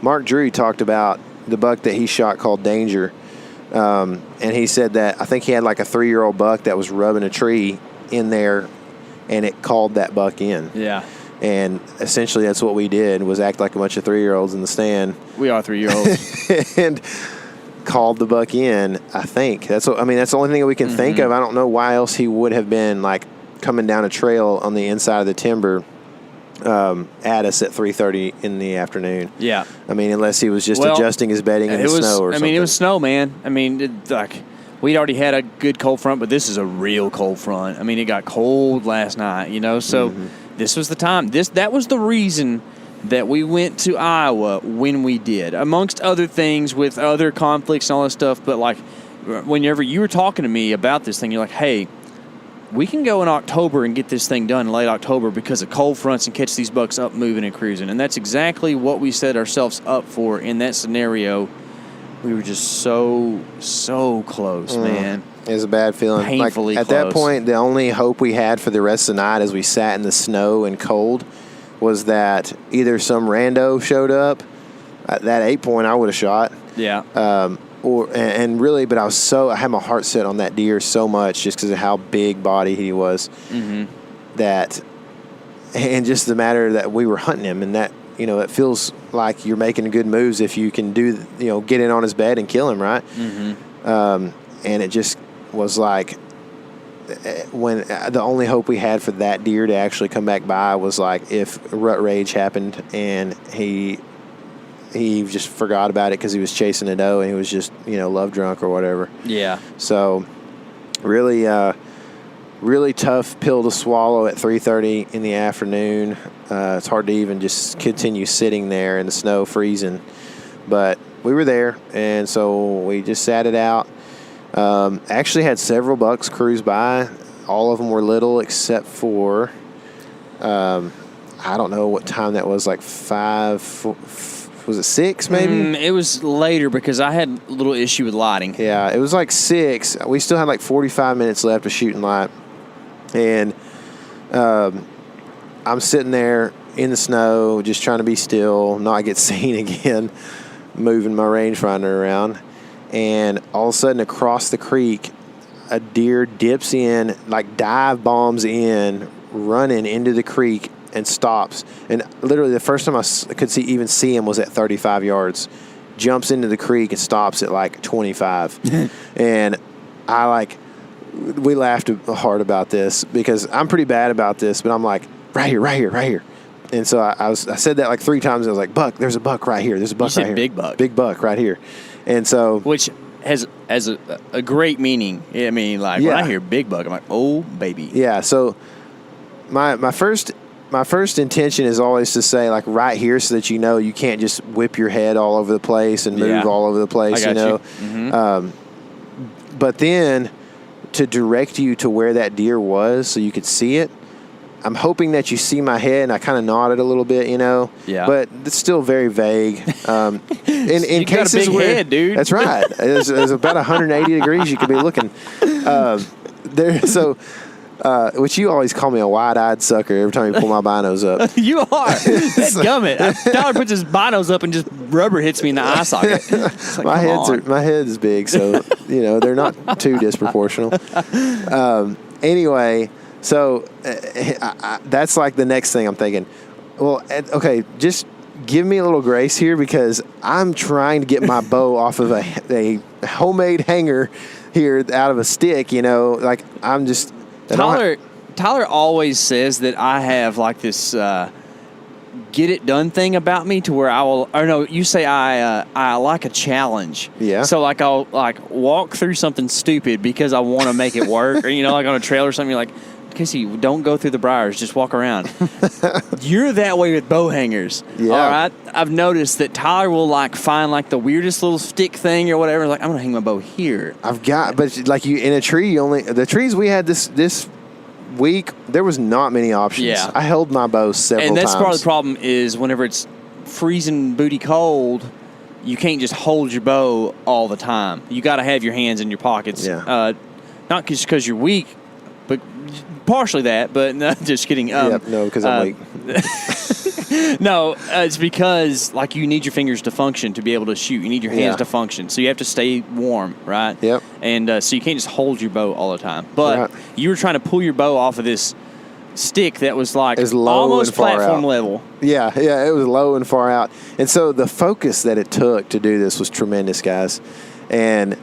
Mark Drury talked about the buck that he shot called Danger, and he said that I think he had like a 3-year-old buck that was rubbing a tree in there, and it called that buck in. Yeah. And essentially that's what we did, was act like a bunch of 3-year-olds in the stand. We are 3-year-olds. And called the buck in, I think. That's the only thing that we can think of. I don't know why else he would have been, like, coming down a trail on the inside of the timber at us at 3:30 in the afternoon. Yeah. I mean, unless he was just adjusting his bedding in the snow or something. I mean, it was snow, man. I mean, we'd already had a good cold front, but this is a real cold front. I mean, it got cold last night, so this was the time. That was the reason that we went to Iowa when we did, amongst other things with other conflicts and all that stuff. But, like, whenever you were talking to me about this thing, you're like, hey, we can go in October and get this thing done in late October because of cold fronts and catch these bucks up moving and cruising. And that's exactly what we set ourselves up for in that scenario. We were just so close, man. It was a bad feeling. Painfully at close. That point, the only hope we had for the rest of the night as we sat in the snow and cold was that either some rando showed up. At that 8-point, I would have shot. Yeah. Really, but I had my heart set on that deer so much just because of how big body he was. And just the matter that we were hunting him, and that, it feels like you're making good moves if you can get in on his bed and kill him, right? And it just was like, when the only hope we had for that deer to actually come back by was like if rut rage happened and he just forgot about it because he was chasing a doe and he was just love drunk or whatever. Yeah. So really really tough pill to swallow at 3:30 in the afternoon. It's hard to even just continue sitting there in the snow freezing, but we were there, and so we just sat it out. Actually had several bucks cruise by. All of them were little except for, I don't know what time that was, like 5, was it 6 maybe? It was later because I had a little issue with lighting. Yeah, it was like 6. We still had like 45 minutes left of shooting light. And I'm sitting there in the snow just trying to be still, not get seen again, moving my rangefinder around. And all of a sudden, across the creek, a deer dips in, like dive bombs in, running into the creek and stops. And literally the first time I could see him was at 35 yards. Jumps into the creek and stops at like 25. And we laughed hard about this because I'm pretty bad about this, but I'm like, right here. And so I said that like 3 times. I was like, buck, there's a buck right here. There's a buck right here. Big buck. Big buck right here. And so, which has a great meaning. I mean, like when I hear big buck, I'm like, oh baby. Yeah. So my first intention is always to say like right here, so that you can't just whip your head all over the place and move all over the place. I got you. But then to direct you to where that deer was, so you could see it. I'm hoping that you see my head, and I kind of nodded a little bit, Yeah. But it's still very vague. In you cases got a big where, head, dude. That's right. There's about 180 degrees you could be looking. Which you always call me a wide-eyed sucker every time you pull my binos up. You are. That gummit. Tyler puts his binos up and just rubber hits me in the eye socket. It's like, my head is big, so they're not too disproportional. Anyway. So that's like the next thing I'm thinking. Well, okay, just give me a little grace here because I'm trying to get my bow off of a homemade hanger here out of a stick. Like I'm just Tyler always says that I have like this get it done thing about me to where I will. Or no, you say I like a challenge. Yeah. So like I'll like walk through something stupid because I want to make it work, or like on a trail or something. You're like, Casey, don't go through the briars. Just walk around. You're that way with bow hangers. Yeah. All right. I've noticed that Tyler will like find like the weirdest little stick thing or whatever. Like, I'm going to hang my bow here. But like you in a tree, the trees we had this week, there was not many options. Yeah. I held my bow several times. And that's part of the problem is whenever it's freezing booty cold, you can't just hold your bow all the time. You got to have your hands in your pockets. Yeah. Not just because you're weak, but partially that, but no, just kidding. Because I'm weak. No, it's because like you need your fingers to function to be able to shoot. You need your hands to function, so you have to stay warm, right? Yep. And so you can't just hold your bow all the time. But you were trying to pull your bow off of this stick that was like It was low almost and far platform out. level. Yeah, it was low and far out. And so the focus that it took to do this was tremendous, guys. And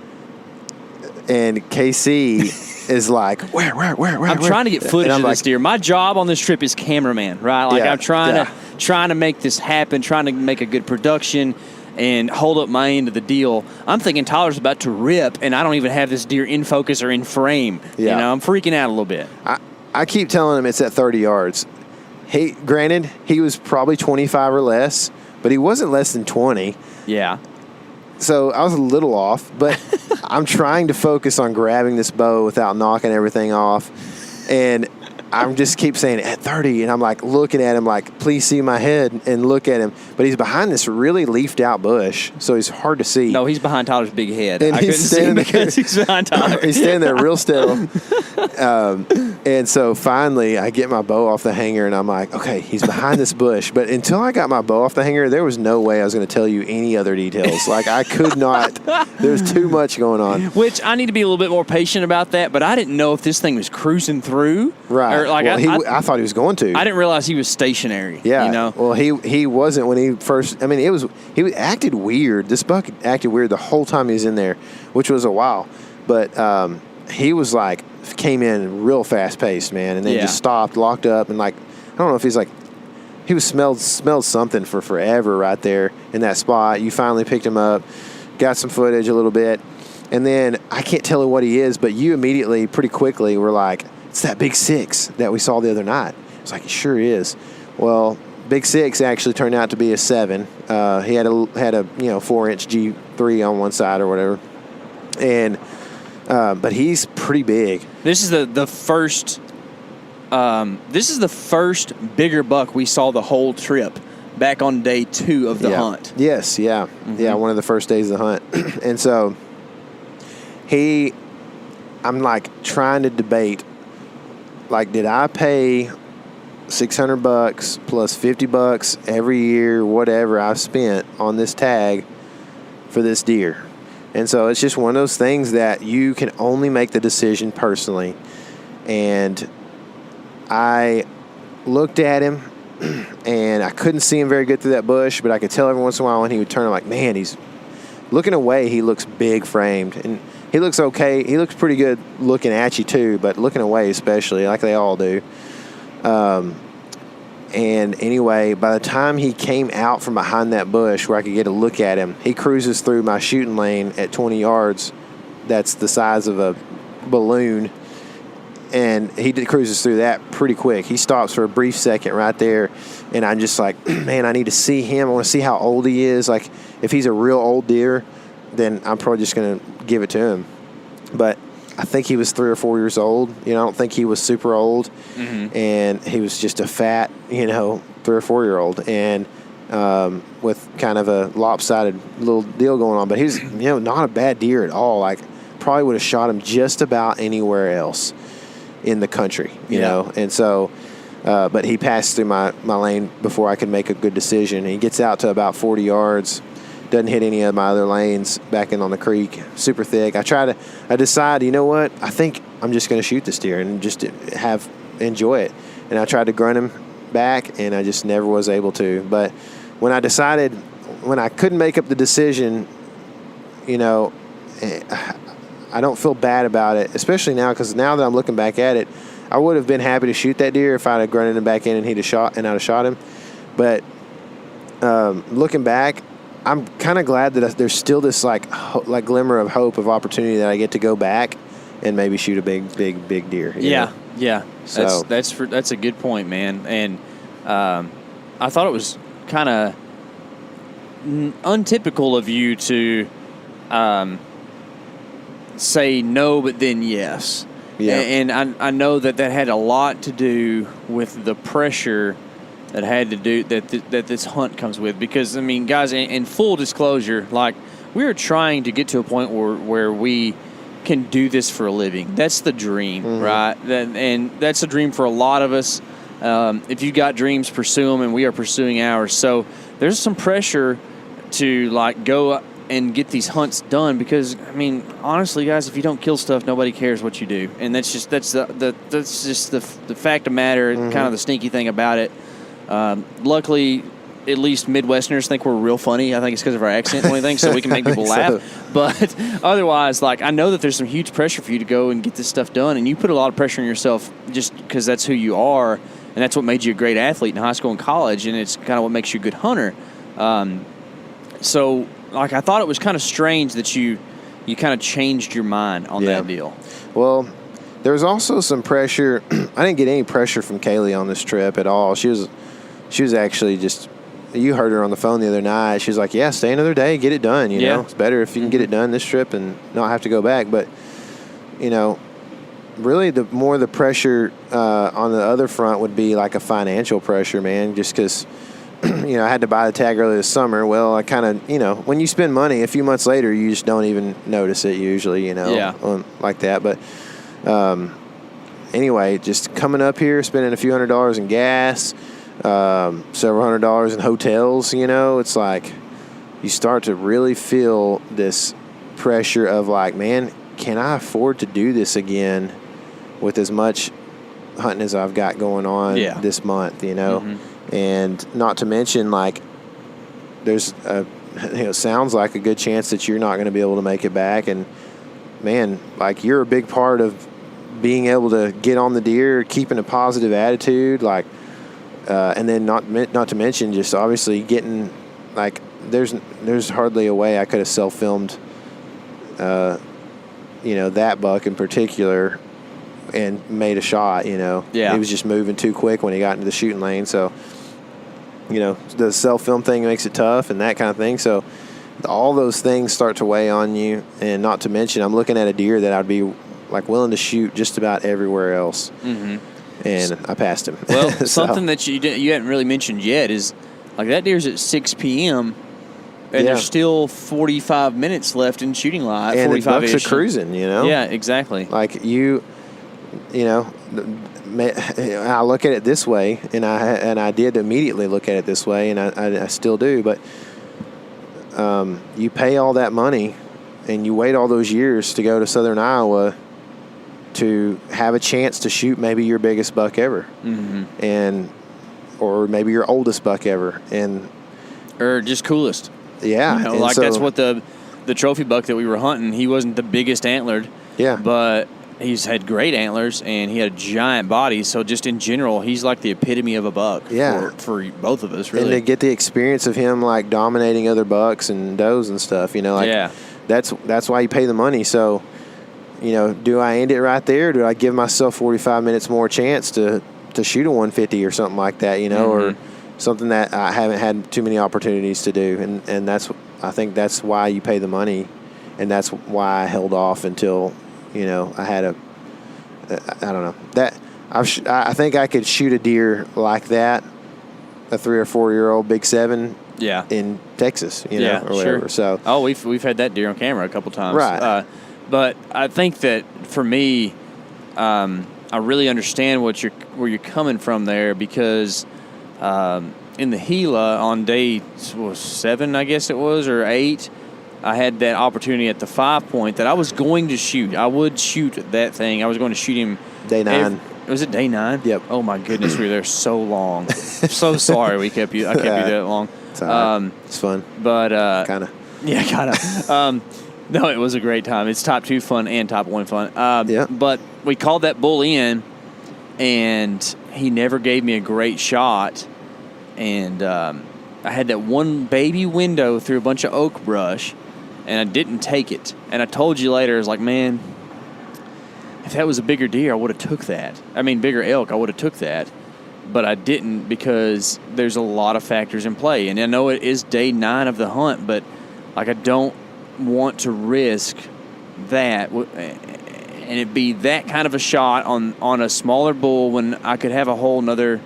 KC is like, where? I'm trying to get footage of this deer. My job on this trip is cameraman, right? Like I'm trying to make this happen, trying to make a good production and hold up my end of the deal. I'm thinking Tyler's about to rip, and I don't even have this deer in focus or in frame. Yeah. You know, I'm freaking out a little bit. I keep telling him it's at 30 yards. Granted, he was probably 25 or less, but he wasn't less than 20. Yeah. So I was a little off, but I'm trying to focus on grabbing this bow without knocking everything off. And I just keep saying at 30, and I'm like looking at him like, please see my head and look at him. But he's behind this really leafed out bush, so he's hard to see. No, he's behind Tyler's big head. And I couldn't see him because he's behind Tyler. He's standing there real still. And so finally I get my bow off the hanger, and I'm like, okay, he's behind this bush. But until I got my bow off the hanger, there was no way I was going to tell you any other details. Like I could not. There's too much going on. Which I need to be a little bit more patient about that, but I didn't know if this thing was cruising through. Right. Or like well, I thought he was going to. I didn't realize he was stationary. Yeah. You know? Well, he wasn't when he first. I mean, he acted weird. This buck acted weird the whole time he was in there, which was a while. But he was like came in real fast paced, man, and then just stopped, locked up, and like I don't know if he's like he was smelled something for forever right there in that spot. You finally picked him up, got some footage a little bit, and then I can't tell you what he is, but you immediately, pretty quickly, were like, it's that big 6 that we saw the other night. It's like, it sure is. Well, big 6 actually turned out to be a 7. He had a 4-inch G3 on one side or whatever, and but he's pretty big. This is the first. This is the first bigger buck we saw the whole trip. Back on day 2 of the hunt. Yes, yeah, one of the first days of the hunt, and so I'm like trying to debate. Like, did I pay $600 plus $50 every year, whatever I've spent on this tag for this deer? And so it's just one of those things that you can only make the decision personally. And I looked at him, and I couldn't see him very good through that bush, but I could tell every once in a while when he would turn, I'm like, man, he's looking away. He looks big framed, and he looks okay. He looks pretty good looking at you too, but looking away especially, like they all do. And anyway, by the time he came out from behind that bush where I could get a look at him, he cruises through my shooting lane at 20 yards. That's the size of a balloon. And he cruises through that pretty quick. He stops for a brief second right there, and I'm just like, man, I need to see him. I want to see how old he is. Like, if he's a real old deer, then I'm probably just going to give it to him. But I think he was 3 or 4 years old. I don't think he was super old. Mm-hmm. And he was just a fat, 3 or 4 year old, and with kind of a lopsided little deal going on. But he's, not a bad deer at all. Like, probably would have shot him just about anywhere else in the country, you know. And so, but he passed through my lane before I could make a good decision. He gets out to about 40 yards. Doesn't hit any of my other lanes back in on the creek. Super thick. I decide, you know what? I think I'm just going to shoot this deer and just enjoy it. And I tried to grunt him back, and I just never was able to. But when I couldn't make up the decision, I don't feel bad about it, especially now, because now that I'm looking back at it, I would have been happy to shoot that deer if I'd have grunted him back in and I'd have shot him. But looking back, I'm kind of glad that there's still this like glimmer of hope of opportunity that I get to go back and maybe shoot a big deer. Yeah. So That's a good point, man. And I thought it was kind of untypical of you to say no, but then yes. Yeah. And I know that had a lot to do with the pressure that had to do that this hunt comes with, because I mean, guys, in full disclosure, like, we are trying to get to a point where we can do this for a living. That's the dream, right? And that's a dream for a lot of us. If you got dreams, pursue them, and we are pursuing ours. So there's some pressure to like go and get these hunts done because, I mean, honestly, guys, if you don't kill stuff, nobody cares what you do. And that's just the fact of matter, kind of the sneaky thing about it. Luckily, at least Midwesterners think we're real funny. I think it's because of our accent and everything, so we can make people laugh. But otherwise, like, I know that there's some huge pressure for you to go and get this stuff done, and you put a lot of pressure on yourself just because that's who you are, and that's what made you a great athlete in high school and college, and it's kind of what makes you a good hunter. So, like, I thought it was kind of strange that you kind of changed your mind on that deal. Well, there was also some pressure. I didn't get any pressure from Kaylee on this trip at all. She was actually just, you heard her on the phone the other night. She was like, yeah, stay another day, get it done. You know, it's better if you can get it done this trip and not have to go back. But, you know, really the more the pressure on the other front would be like a financial pressure, man, just because, you know, I had to buy the tag early this summer. Well, I kind of, you know, when you spend money, a few months later, you just don't even notice it usually, you know, like that. But anyway, just coming up here, spending a few $100s in gas, several $100s in hotels, you know, it's like you start to really feel this pressure of like, man, can I afford to do this again with as much hunting as I've got going on this month, you know? And not to mention, like, there's sounds like a good chance that you're not going to be able to make it back. And man, like, you're a big part of being able to get on the deer, keeping a positive attitude, like, and then not to mention just obviously getting, like, there's hardly a way I could have self-filmed, you know, that buck in particular and made a shot, you know. Yeah. He was just moving too quick when he got into the shooting lane. So, you know, the self-film thing makes it tough and that kind of thing. So all those things start to weigh on you. And not to mention, I'm looking at a deer that I'd be, like, willing to shoot just about everywhere else. And I passed him. Well, something that you hadn't really mentioned yet is, like, that deer's at 6 p.m., and there's still 45 minutes left in shooting line. And the bucks are cruising, you know? Yeah, exactly. Like, you know, I look at it this way, and I did immediately look at it this way, and I still do. But you pay all that money, and you wait all those years to go to Southern Iowa to have a chance to shoot maybe your biggest buck ever, or maybe your oldest buck ever, or just coolest. Yeah, you know, like, that's what the trophy buck that we were hunting. He wasn't the biggest antlered. Yeah, but he's had great antlers, and he had a giant body. So just in general, he's like the epitome of a buck. Yeah, for both of us, really. And to get the experience of him, like, dominating other bucks and does and stuff, you know, like, that's why you pay the money. So, you know, do I end it right there? Or do I give myself 45 minutes more chance to shoot a 150 or something like that, you know, or something that I haven't had too many opportunities to do. And I think that's why you pay the money, and that's why I held off until, you know, I had I don't know, that I think I could shoot a deer like that, a 3 or 4 year old big 7 in Texas, you know, or whatever. Sure. So we've had that deer on camera a couple times. Right. But I think that for me, I really understand where you're coming from there, because in the Gila on day 7, I guess it was, or 8, I had that opportunity at the 5 point that I was going to shoot. I would shoot that thing. I was going to shoot him. Day 9. Was it day 9? Yep. Oh my goodness, we were there so long. So sorry I kept you that long. It's all right. It's fun. But kind of. Yeah, kind of. No, it was a great time. It's top 2 fun and top 1 fun. But we called that bull in, and he never gave me a great shot. And I had that one baby window through a bunch of oak brush, and I didn't take it. And I told you later, I was like, man, if that was a bigger deer, I would have took that. I mean, bigger elk, I would have took that. But I didn't, because there's a lot of factors in play. And I know it is day 9 of the hunt, but, like, I don't want to risk that and it be that kind of a shot on a smaller bull when I could have a whole nother,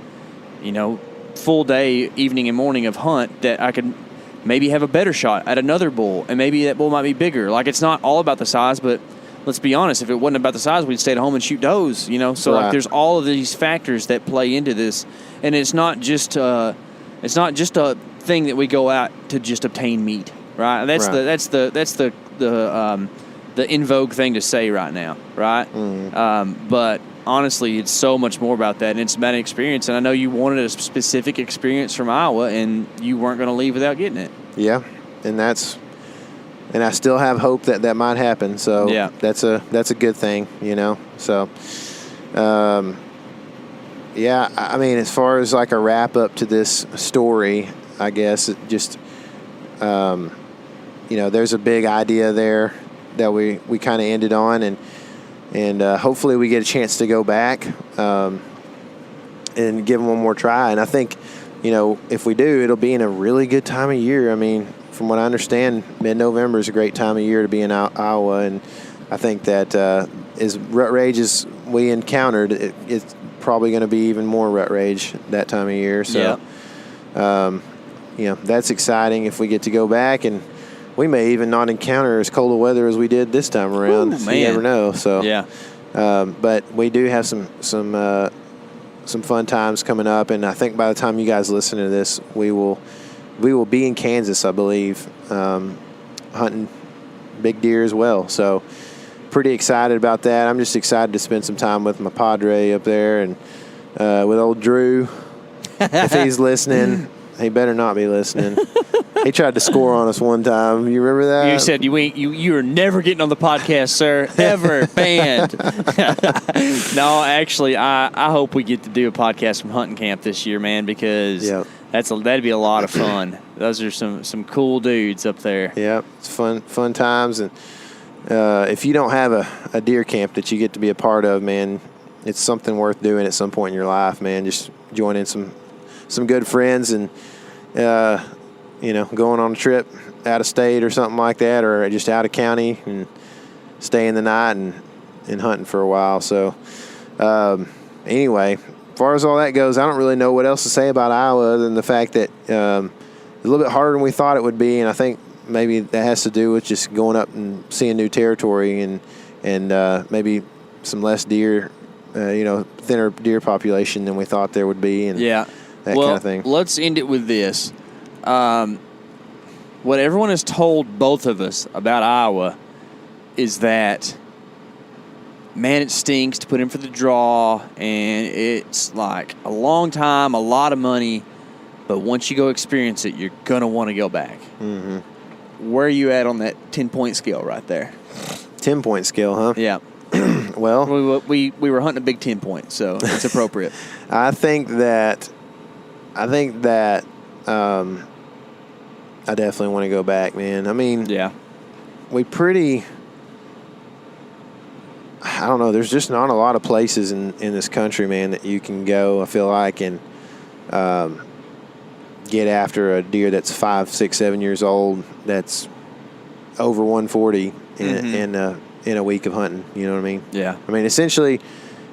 you know, full day, evening and morning of hunt that I could maybe have a better shot at another bull, and maybe that bull might be bigger. Like, it's not all about the size, but let's be honest, if it wasn't about the size, we'd stay at home and shoot does, you know. So like, there's all of these factors that play into this, and it's not just a thing that we go out to just obtain meat, right? That's Right. the in vogue thing to say right now, right? But honestly, it's so much more about that, and it's about an experience. And I know you wanted a specific experience from Iowa, and you weren't going to leave without getting it. Yeah, and I still have hope that might happen. So Yeah. that's a good thing, you know. So, yeah, I mean, as far as like a wrap up to this story, I guess it just, you know, there's a big idea there that we kind of ended on, and hopefully we get a chance to go back and give them one more try. And I think, you know, if we do, it'll be in a really good time of year. I mean, from what I understand, mid-November is a great time of year to be in Iowa, and I think that as rut rage as we encountered, it's probably going to be even more rut rage that time of year. So, you know, that's exciting if we get to go back, and we may even not encounter as cold a weather as we did this time around. Ooh, you never know. So, yeah. But we do have some fun times coming up, and I think by the time you guys listen to this, we will be in Kansas, I believe, hunting big deer as well. So pretty excited about that. I'm just excited to spend some time with my padre up there, and with old Drew. If he's listening, he better not be listening. He tried to score on us one time. You remember that? You said you are never getting on the podcast, sir. Ever. Banned. No, actually, I hope we get to do a podcast from hunting camp this year, man, because that'd be a lot of fun. Those are some cool dudes up there. Yeah, it's fun times. And if you don't have a deer camp that you get to be a part of, man, it's something worth doing at some point in your life, man. Just joining some good friends and you know, going on a trip out of state or something like that, or just out of county and staying the night and hunting for a while. So anyway, as far as all that goes, I don't really know what else to say about Iowa other than the fact that it's a little bit harder than we thought it would be, and I think maybe that has to do with just going up and seeing new territory and maybe some less deer, you know, thinner deer population than we thought there would be, and that kind of thing. Let's end it with this. What everyone has told both of us about Iowa is that, man, it stinks to put in for the draw, and it's like a long time, a lot of money, but once you go experience it, you're going to want to go back. Mm-hmm. Where are you at on that 10-point scale right there? 10-point scale, huh? Yeah. Well, we were hunting a big 10 point, so it's appropriate. I think that I definitely want to go back, man. I mean, I don't know, there's just not a lot of places in this country, man, that you can go, I feel like, and get after a deer that's 5, 6, 7 years old that's over 140 in a week of hunting. You know what I mean? Yeah. I mean, essentially,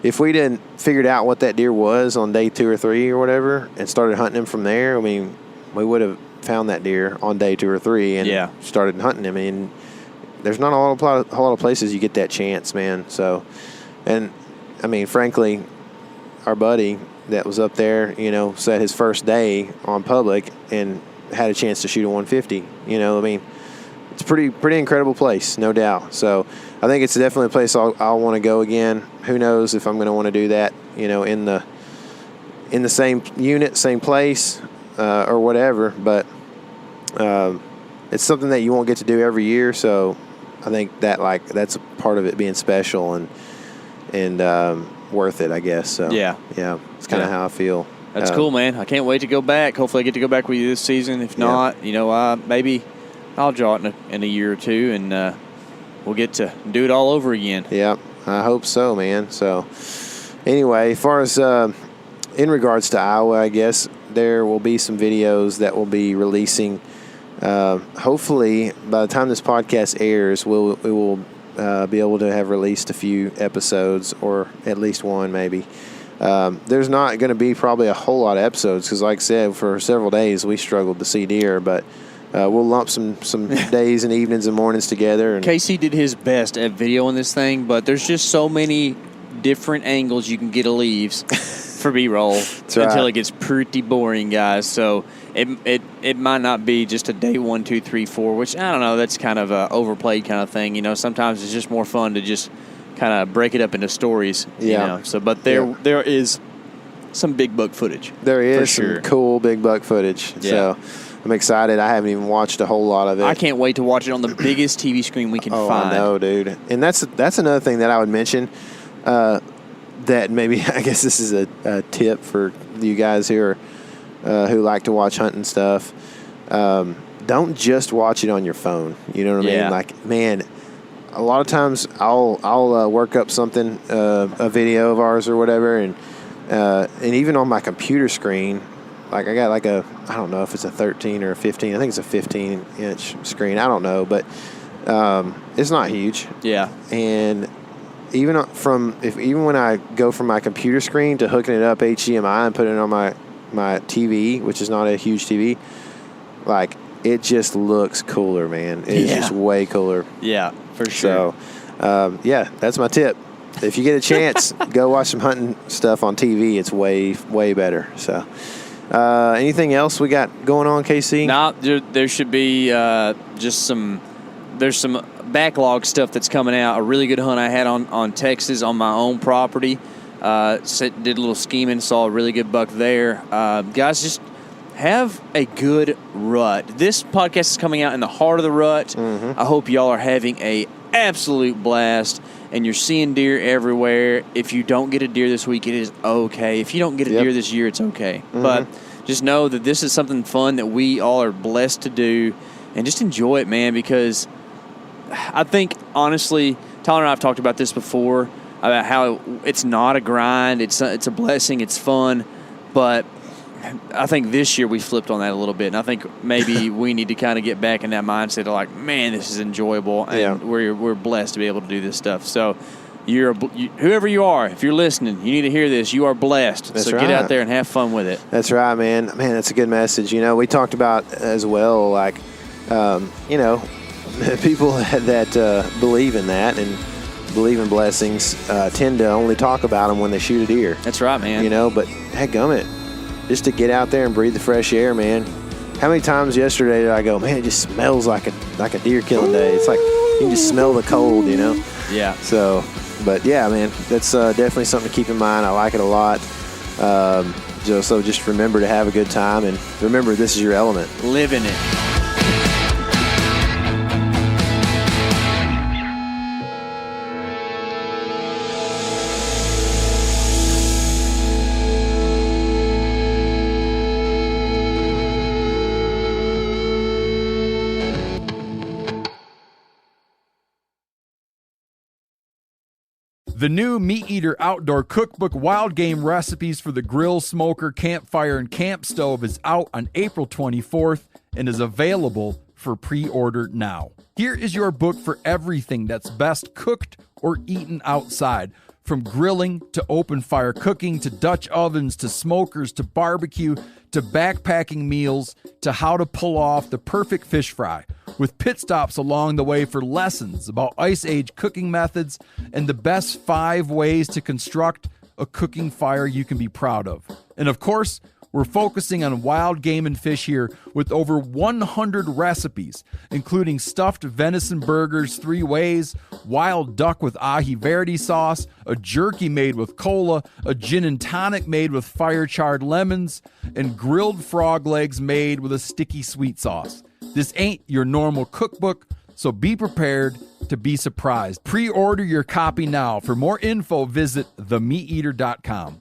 if we didn't figured out what that deer was on day 2 or 3 or whatever and started hunting him from there, I mean, we would have found that deer on day 2 or 3 and started hunting him. I mean, there's not a whole lot of places you get that chance, man. So, and I mean, frankly, our buddy that was up there, you know, set his first day on public and had a chance to shoot a 150. You know, I mean, it's a pretty incredible place, no doubt. So I think it's definitely a place I'll want to go again. Who knows if I'm going to want to do that, you know, in the same unit, same place, or whatever. But it's something that you won't get to do every year. So I think that that's a part of it being special and worth it, I guess. So yeah, it's kind of how I feel. That's cool, man. I can't wait to go back. Hopefully I get to go back with you this season. If not, you know, maybe I'll draw it in a year or two, and we'll get to do it all over again. Yeah, I hope so, man. So anyway, as far as in regards to Iowa, I guess there will be some videos that will be releasing. Hopefully, by the time this podcast airs, we will be able to have released a few episodes, or at least one maybe. There's not going to be probably a whole lot of episodes because, like I said, for several days we struggled to see deer, but we'll lump some days and evenings and mornings together. And Casey did his best at videoing this thing, but there's just so many different angles you can get of leaves for B-roll until it gets pretty boring, guys. So it might not be just a day 1, 2, 3, 4, which I don't know. That's kind of a overplayed kind of thing. Sometimes it's just more fun to just kind of break it up into stories. Yeah. So, but there is some big buck footage. There is for sure. some cool big buck footage. Yeah. So I'm excited. I haven't even watched a whole lot of it. I can't wait to watch it on the biggest TV screen we can find. I know, dude. And that's another thing that I would mention. That maybe I guess this is a tip for you guys who like to watch hunting stuff. Don't just watch it on your phone. You know what I mean? Like, man, a lot of times I'll work up something, a video of ours or whatever, and even on my computer screen, like I got I don't know if it's a 13 or a 15. I think it's a 15-inch screen. I don't know, but it's not huge. Yeah. And even when I go from my computer screen to hooking it up HDMI and putting it on my TV, which is not a huge TV, like, it just looks cooler, man. It's just way cooler. Yeah, for sure. So, that's my tip. If you get a chance, go watch some hunting stuff on TV. It's way, way better. So, anything else we got going on, KC? No, there should be there's some backlog stuff that's coming out. A really good hunt I had on Texas on my own property. Did a little scheming, saw a really good buck there. Guys, just have a good rut. This podcast is coming out in the heart of the rut. I hope y'all are having a absolute blast, and you're seeing deer everywhere. If you don't get a deer this week, it is okay. If you don't get a deer this year, it's okay. But just know that this is something fun that we all are blessed to do, and just enjoy it, man, because I think, honestly, Tyler and I have talked about this before, about how it's not a grind. It's a blessing. It's fun. But I think this year we flipped on that a little bit, and I think maybe we need to kind of get back in that mindset of like, man, this is enjoyable, and we're blessed to be able to do this stuff. So whoever you are, if you're listening, you need to hear this. You are blessed. That's so right. Get out there and have fun with it. That's right, man. Man, that's a good message. We talked about as well, like, people that believe in that and believe in blessings tend to only talk about them when they shoot a deer. That's right, man. But heckgummit, just to get out there and breathe the fresh air, man. How many times yesterday did I go, man, it just smells like a deer killing day. It's like you can just smell the cold, Yeah. So, but yeah, man, that's definitely something to keep in mind. I like it a lot. So just remember to have a good time, and remember this is your element. Live in it. The new Meat Eater Outdoor Cookbook Wild Game Recipes for the Grill, Smoker, Campfire, and Camp Stove is out on April 24th and is available for pre-order now. Here is your book for everything that's best cooked or eaten outside. From grilling to open fire cooking to Dutch ovens to smokers to barbecue to backpacking meals to how to pull off the perfect fish fry, with pit stops along the way for lessons about Ice Age cooking methods and the best 5 ways to construct a cooking fire you can be proud of. And of course, we're focusing on wild game and fish here with over 100 recipes, including stuffed venison burgers 3 ways, wild duck with ahi verde sauce, a jerky made with cola, a gin and tonic made with fire-charred lemons, and grilled frog legs made with a sticky sweet sauce. This ain't your normal cookbook, so be prepared to be surprised. Pre-order your copy now. For more info, visit themeateater.com.